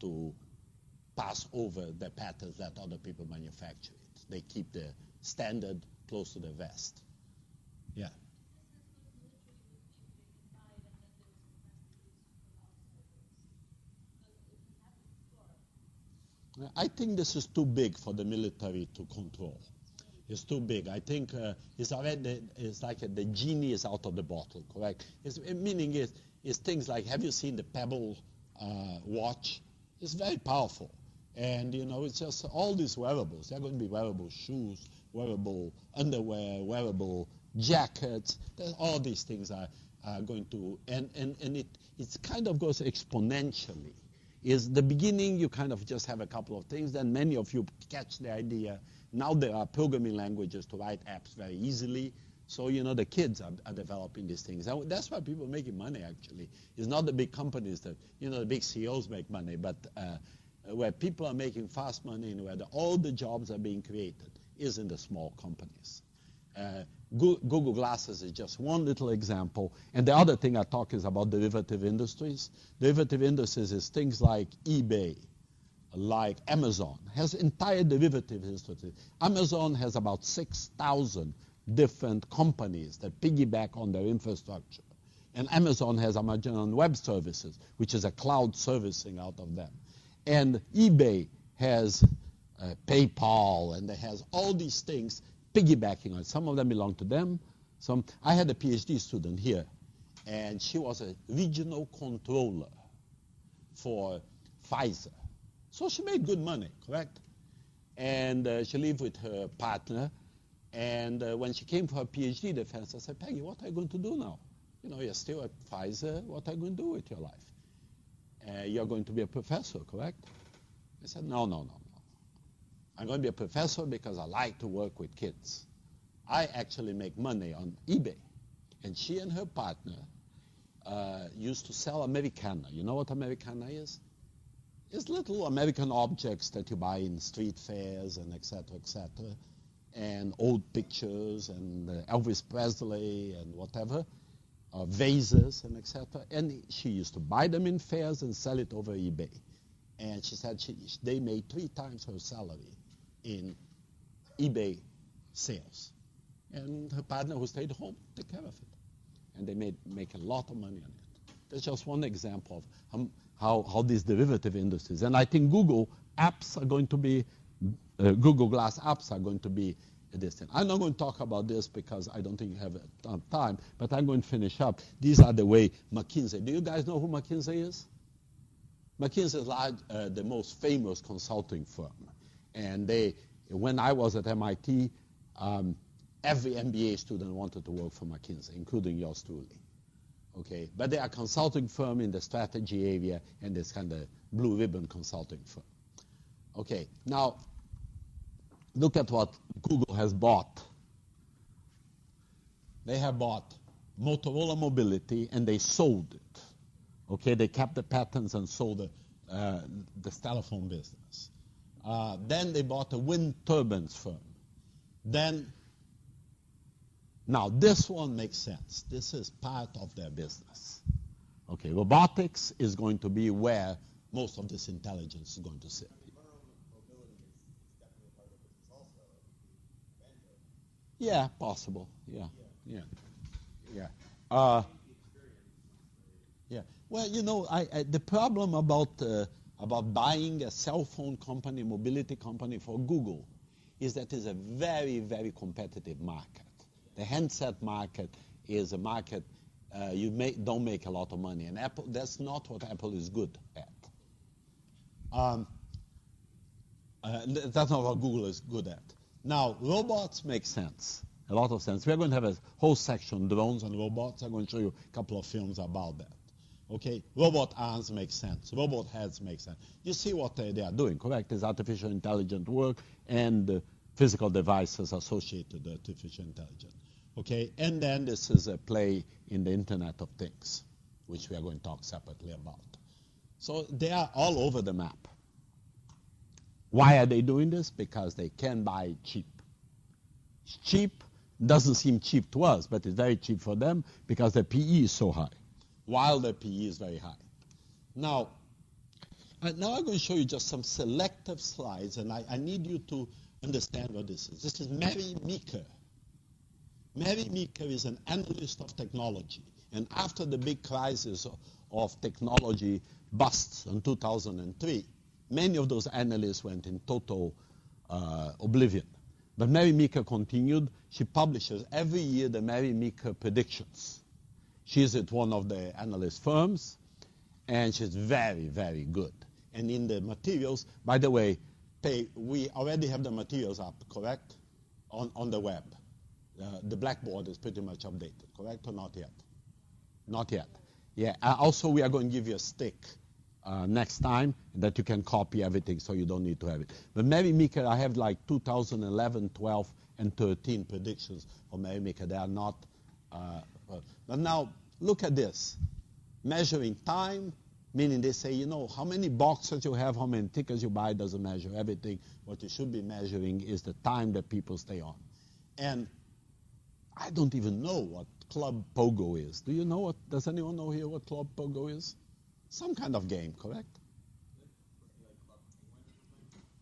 [SPEAKER 1] to pass over the patents that other people manufacture it. They keep the standard close to the vest. Yeah. I think this is too big for the military to control. It's too big. I think it's like the genie is out of the bottle, correct? Meaning is things like, have you seen the Pebble watch? It's very powerful. And, it's just all these wearables. There are going to be wearable shoes, wearable underwear, wearable jackets. All these things are going to, and it kind of goes exponentially. Is the beginning, you kind of just have a couple of things, then many of you catch the idea. Now there are programming languages to write apps very easily. So, the kids are developing these things. And that's why people are making money, actually. It's not the big companies that, the big CEOs make money, but where people are making fast money and where all the jobs are being created is in the small companies. Google Glasses is just one little example. And the other thing I talk is about derivative industries. Derivative industries is things like eBay, like Amazon, has entire derivative industries. Amazon has about 6,000 different companies that piggyback on their infrastructure. And Amazon has Amazon Web Services, which is a cloud servicing out of them. And eBay has PayPal, and it has all these things piggybacking on it. Some of them belong to them. I had a PhD student here, and she was a regional controller for Pfizer. So she made good money, correct? And she lived with her partner. And when she came for her PhD defense, I said, Peggy, what are you going to do now? You're still at Pfizer. What are you going to do with your life? You're going to be a professor, correct? I said, no. I'm going to be a professor because I like to work with kids. I actually make money on eBay. And she and her partner used to sell Americana. You know what Americana is? It's little American objects that you buy in street fairs and et cetera, and old pictures and Elvis Presley and whatever, vases and et cetera. And she used to buy them in fairs and sell it over eBay. And she said they made 3 times her salary in eBay sales. And her partner who stayed home took care of it. And they make a lot of money on it. That's just one example of how these derivative industries. And I think Google apps are going to be, Google Glass apps are going to be this thing. I'm not going to talk about this because I don't think you have time, but I'm going to finish up. These are the way McKinsey. Do you guys know who McKinsey is? McKinsey is the most famous consulting firm. And when I was at MIT, every MBA student wanted to work for McKinsey, including yours truly. Okay, but they are a consulting firm in the strategy area and this kind of blue ribbon consulting firm. Okay, now look at what Google has bought. They have bought Motorola Mobility and they sold it. Okay, they kept the patents and sold the telephone business. Then they bought a wind turbines firm. Now this one makes sense. This is part of their business. Okay, robotics is going to be where most of this intelligence is going to sit. Yeah, possible. Yeah. Well, the problem about buying a cell phone company, mobility company for Google, is that it's a very, very competitive market. The handset market is a market you don't make a lot of money, and Apple. That's not what Apple is good at. That's not what Google is good at. Now, robots make sense, a lot of sense. We're going to have a whole section, drones and robots. I'm going to show you a couple of films about that. Okay, robot arms make sense. Robot heads make sense. You see what they are doing, correct? It's artificial intelligent work and physical devices associated with artificial intelligence. Okay, and then this is a play in the Internet of Things, which we are going to talk separately about. So they are all over the map. Why are they doing this? Because they can buy cheap. It's cheap, doesn't seem cheap to us, but it's very cheap for them because the PE is so high, while the PE is very high. Now I'm going to show you just some selective slides, and I need you to understand what this is. This is Mary Meeker. Mary Meeker is an analyst of technology. And after the big crisis of technology busts in 2003, many of those analysts went in total oblivion. But Mary Meeker continued. She publishes every year the Mary Meeker predictions. She's at one of the analyst firms, and she's very, very good. And in the materials, by the way, we already have the materials up, correct? On the web. The Blackboard is pretty much updated, correct or not yet? Not yet. Yeah. Also, we are going to give you a stick next time that you can copy everything, so you don't need to have it. But Mary Meeker, I have like 2011, 12, and 13 predictions for Mary Meeker. They are not. But now, look at this. Measuring time, meaning they say, you know, how many boxes you have, how many tickets you buy doesn't measure everything. What you should be measuring is the time that people stay on. And I don't even know what Club Pogo is. Do you know what? Does anyone know here what Club Pogo is? Some kind of game, correct?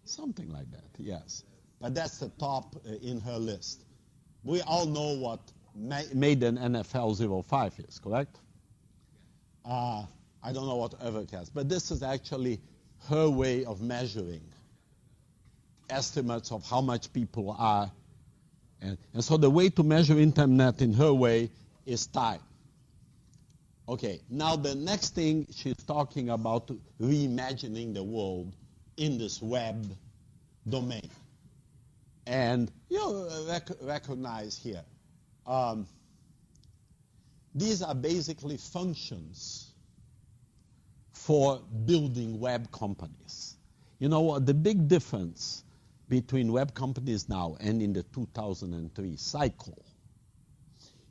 [SPEAKER 1] Something like that, yes. But that's the top in her list. We all know what made an NFL 05 is, correct? I don't know what Evercast, but this is actually her way of measuring estimates of how much people are. And so the way to measure internet in her way is time. Okay, now the next thing she's talking about reimagining the world in this web domain. And you recognize here, these are basically functions for building web companies. You know what, the big difference between web companies now and in the 2003 cycle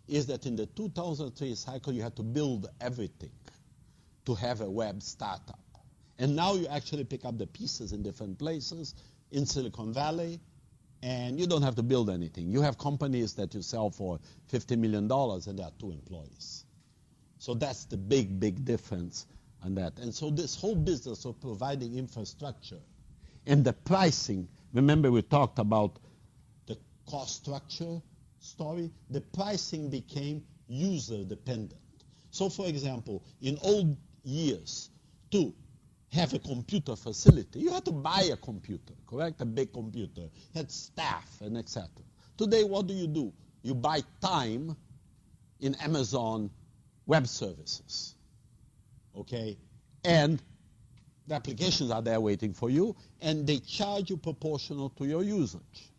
[SPEAKER 1] is that in the 2003 cycle you had to build everything to have a web startup. And now you actually pick up the pieces in different places in Silicon Valley, and you don't have to build anything. You have companies that you sell for $50 million and there are 2 employees. So that's the big, big difference on that. And so this whole business of providing infrastructure and the pricing, remember we talked about the cost structure story, the pricing became user dependent. So for example, in old years, to have a computer facility, you had to buy a computer, correct? A big computer, had staff and etc. Today, what do? You buy time in Amazon Web Services, okay? And the applications are there waiting for you, and they charge you proportional to your usage.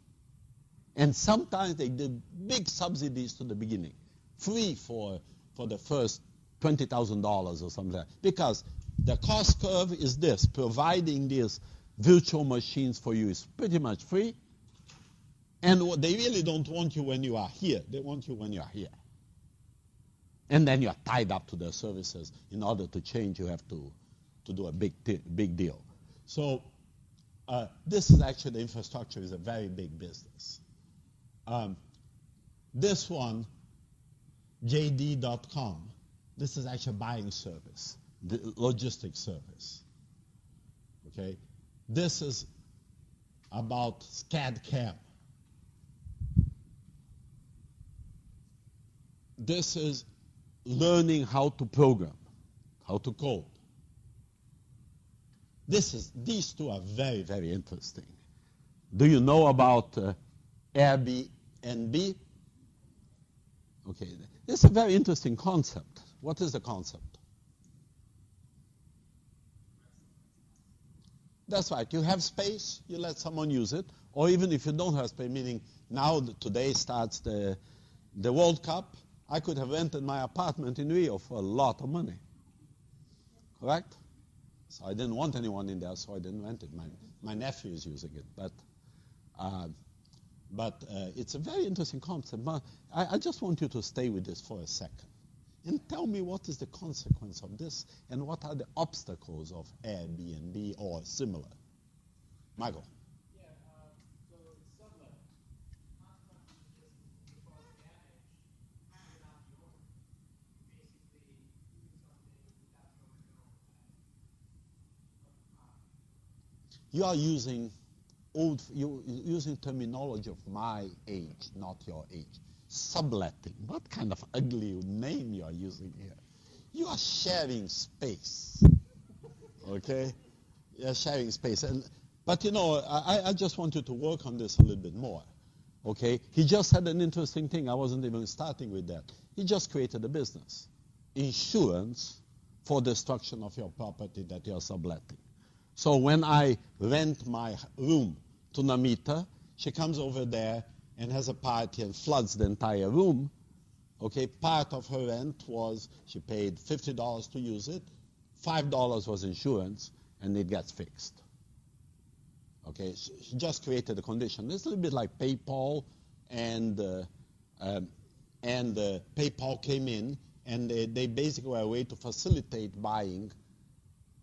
[SPEAKER 1] And sometimes they give big subsidies to the beginning, free for the first $20,000 or something like that. Because the cost curve is this, providing these virtual machines for you is pretty much free. And they really don't want you when you are here. They want you when you are here. And then you are tied up to their services. In order to change, you have to do a big deal. So this is actually, the infrastructure is a very big business. This one, JD.com, this is actually a buying service, the logistics service. Okay? This is about SCAD-CAM. This is learning how to program, how to code. These two are very, very interesting. Do you know about Airbnb? Okay, it's a very interesting concept. What is the concept? That's right. You have space, you let someone use it, or even if you don't have space, meaning now today starts the World Cup, I could have rented my apartment in Rio for a lot of money. Correct? So I didn't want anyone in there, so I didn't rent it. My nephew is using it, but it's a very interesting concept. But I just want you to stay with this for a second and tell me what is the consequence of this and what are the obstacles of Airbnb or similar. Michael.
[SPEAKER 3] Yeah, so sublet. Consequences of this is before the damage, you're not the owner. Basically, doing something without the owner knowing that.
[SPEAKER 1] You are using terminology of my age, not your age. Subletting. What kind of ugly name you are using here? You are sharing space. Okay? sharing space. But I just want you to work on this a little bit more. Okay? He just said an interesting thing. I wasn't even starting with that. He just created a business. Insurance for destruction of your property that you're subletting. So when I rent my room to Namita, she comes over there and has a party and floods the entire room. Okay, part of her rent was she paid $50 to use it, $5 was insurance, and it gets fixed. Okay, she just created a condition. It's a little bit like PayPal, and PayPal came in, and they basically were a way to facilitate buying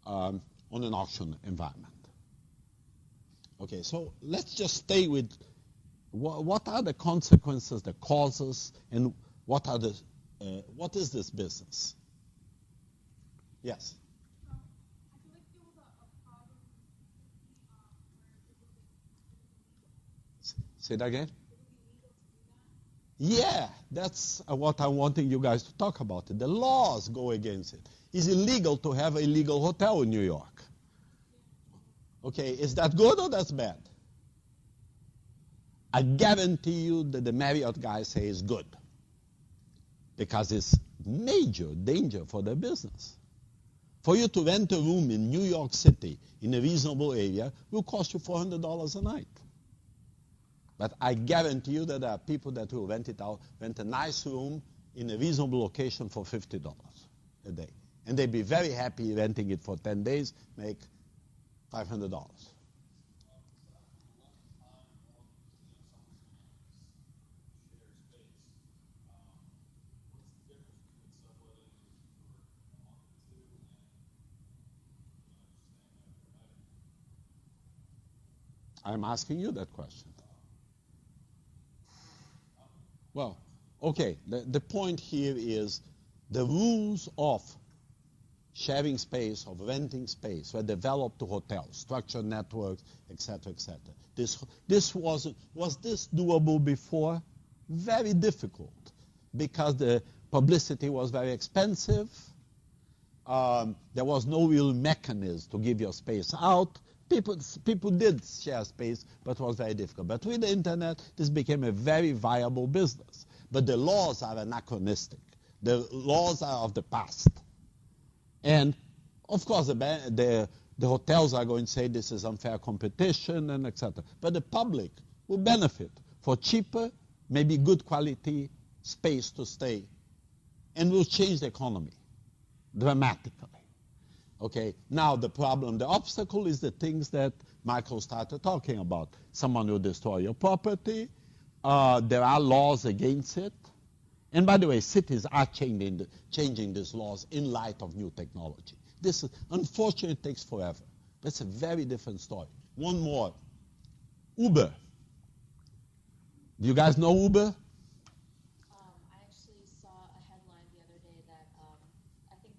[SPEAKER 1] on an auction environment. Okay, so let's just stay with what are the consequences, the causes, and what is this business? Yes.
[SPEAKER 5] I feel like there was a problem where
[SPEAKER 1] Say that again?
[SPEAKER 5] it would be legal to do that.
[SPEAKER 1] Yeah, that's what I'm wanting you guys to talk about. The laws go against it. It's illegal to have a illegal hotel in New York. Okay, is that good or that's bad? I guarantee you that the Marriott guys say it's good, because it's major danger for their business. For you to rent a room in New York City in a reasonable area will cost you $400 a night. But I guarantee you that there are people that will rent a nice room in a reasonable location for $50 a day. And they'd be very happy renting it for 10 days, make $500. I'm asking you that question. Well, okay, the point here is the rules of sharing space, of renting space, were developed to hotels, structured networks, etc., etc. Was this doable before? Very difficult, because the publicity was very expensive. There was no real mechanism to give your space out. People did share space, but it was very difficult. But with the internet, this became a very viable business. But the laws are anachronistic. The laws are of the past. And, of course, the hotels are going to say this is unfair competition and etc. But the public will benefit for cheaper, maybe good quality space to stay, and will change the economy dramatically. Okay, now the obstacle is the things that Michael started talking about. Someone will destroy your property. There are laws against it. And by the way, cities are changing these laws in light of new technology. This, unfortunately, takes forever. That's a very different story. One more. Uber. Do you guys know Uber?
[SPEAKER 4] I actually saw a headline the other day that I think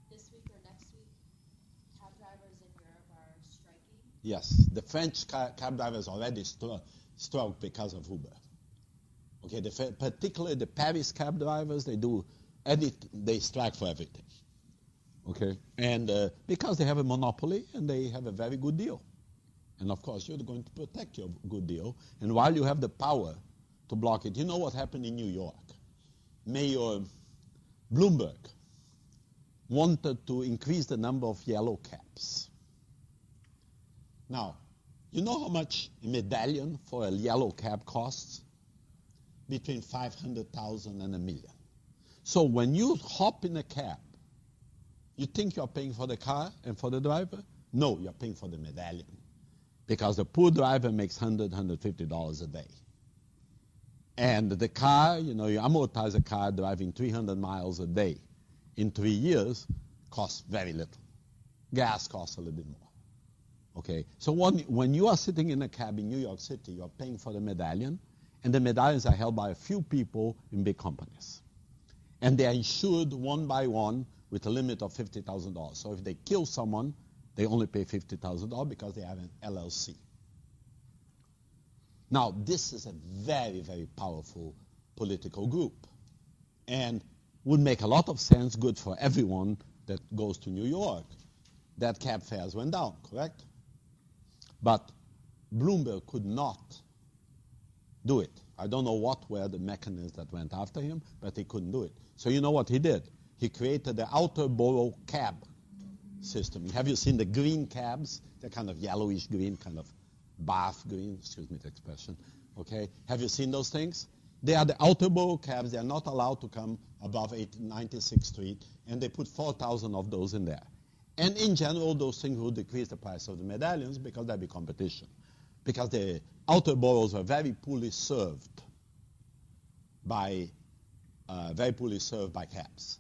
[SPEAKER 4] this week or next week, cab drivers in Europe are striking.
[SPEAKER 1] Yes, the French cab drivers already struck because of Uber. Okay, particularly the Paris cab drivers, they strike for everything. Okay, and because they have a monopoly and they have a very good deal. And of course, you're going to protect your good deal. And while you have the power to block it, you know what happened in New York? Mayor Bloomberg wanted to increase the number of yellow cabs. Now, you know how much a medallion for a yellow cab costs? Between $500,000 and $1 million. So when you hop in a cab, you think you're paying for the car and for the driver? No, you're paying for the medallion. Because the poor driver makes $100, $150 a day. And the car, you amortize a car driving 300 miles a day in 3 years, costs very little. Gas costs a little bit more. Okay, so when you are sitting in a cab in New York City, you're paying for the medallion, and the medallions are held by a few people in big companies. And they are insured one by one with a limit of $50,000. So if they kill someone, they only pay $50,000 because they have an LLC. Now, this is a very, very powerful political group, and would make a lot of sense, good for everyone that goes to New York. that cab fares went down, correct? But Bloomberg could not do it. I don't know what were the mechanisms that went after him, but he couldn't do it. So you know what he did? He created the outer borough cab system. Have you seen the green cabs? They're kind of yellowish green, kind of bath green, excuse me the expression. Okay, have you seen those things? They are the outer borough cabs. They are not allowed to come above 96th Street, and they put 4,000 of those in there. And in general, those things will decrease the price of the medallions because there'll be competition. Because the outer boroughs are very poorly served by cabs.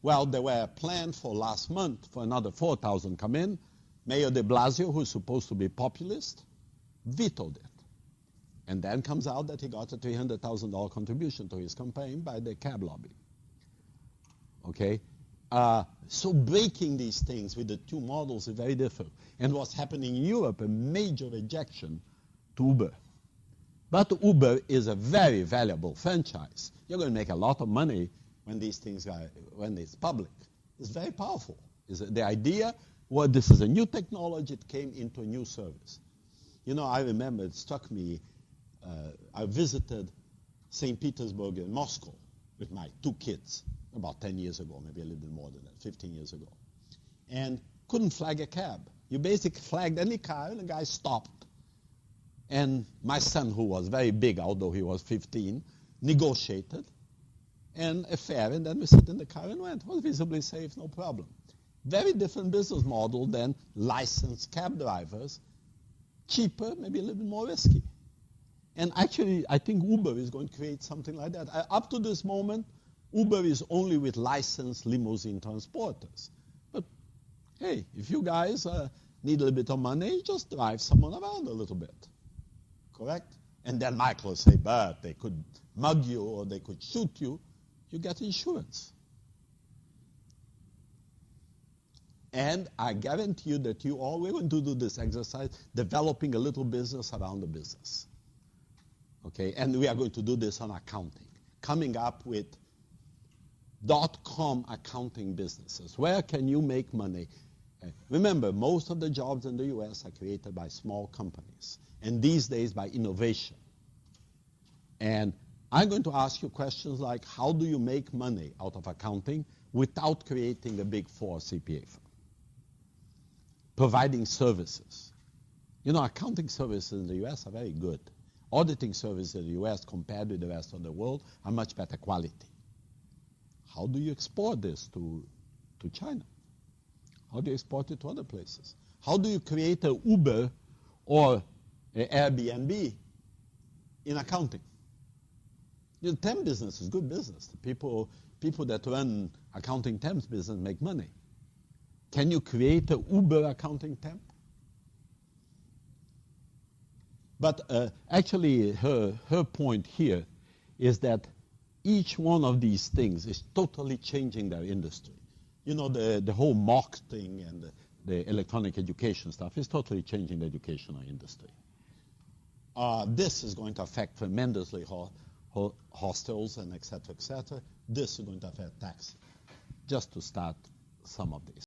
[SPEAKER 1] Well, there were plans for last month for another 4,000 come in. Mayor de Blasio, who's supposed to be populist, vetoed it. And then comes out that he got a $300,000 contribution to his campaign by the cab lobby. Okay? So breaking these things with the two models is very difficult. And what's happening in Europe, a major rejection to Uber. But Uber is a very valuable franchise. You're going to make a lot of money when these things are, when it's public. It's very powerful. The idea, well, this is a new technology, it came into a new service. You know, I remember, it struck me, I visited St. Petersburg and Moscow with my two kids about 10 years ago, maybe a little bit more than that, 15 years ago. And couldn't flag a cab. You basically flagged any car and the guy stopped. And my son, who was very big, although he was 15, negotiated and a fare, and then we sit in the car and went. It was visibly safe, no problem. Very different business model than licensed cab drivers. Cheaper, maybe a little bit more risky. And actually, I think Uber is going to create something like that. Up to this moment, Uber is only with licensed limousine transporters. But hey, if you guys need a little bit of money, just drive someone around a little bit. Correct? And then Michael will say, but they could mug you or they could shoot you. You get insurance. And I guarantee you that you all, we're going to do this exercise, developing a little business around the business. Okay? And we are going to do this on accounting. Coming up with .com accounting businesses. Where can you make money? Remember, most of the jobs in the U.S. are created by small companies. And these days by innovation. And I'm going to ask you questions like, how do you make money out of accounting without creating a big four CPA firm? Providing services. You know, accounting services in the U.S. are very good. Auditing services in the U.S. compared with the rest of the world are much better quality. How do you export this to China? How do you export it to other places? How do you create an Uber or an Airbnb in accounting? You know, temp business is good business. The people that run accounting temps business make money. Can you create an Uber accounting temp? But actually, her point here is that each one of these things is totally changing their industry. You know, the whole mock thing and the electronic education stuff is totally changing the educational industry. This is going to affect tremendously hostels and et cetera, et cetera. This is going to affect tax, just to start some of these.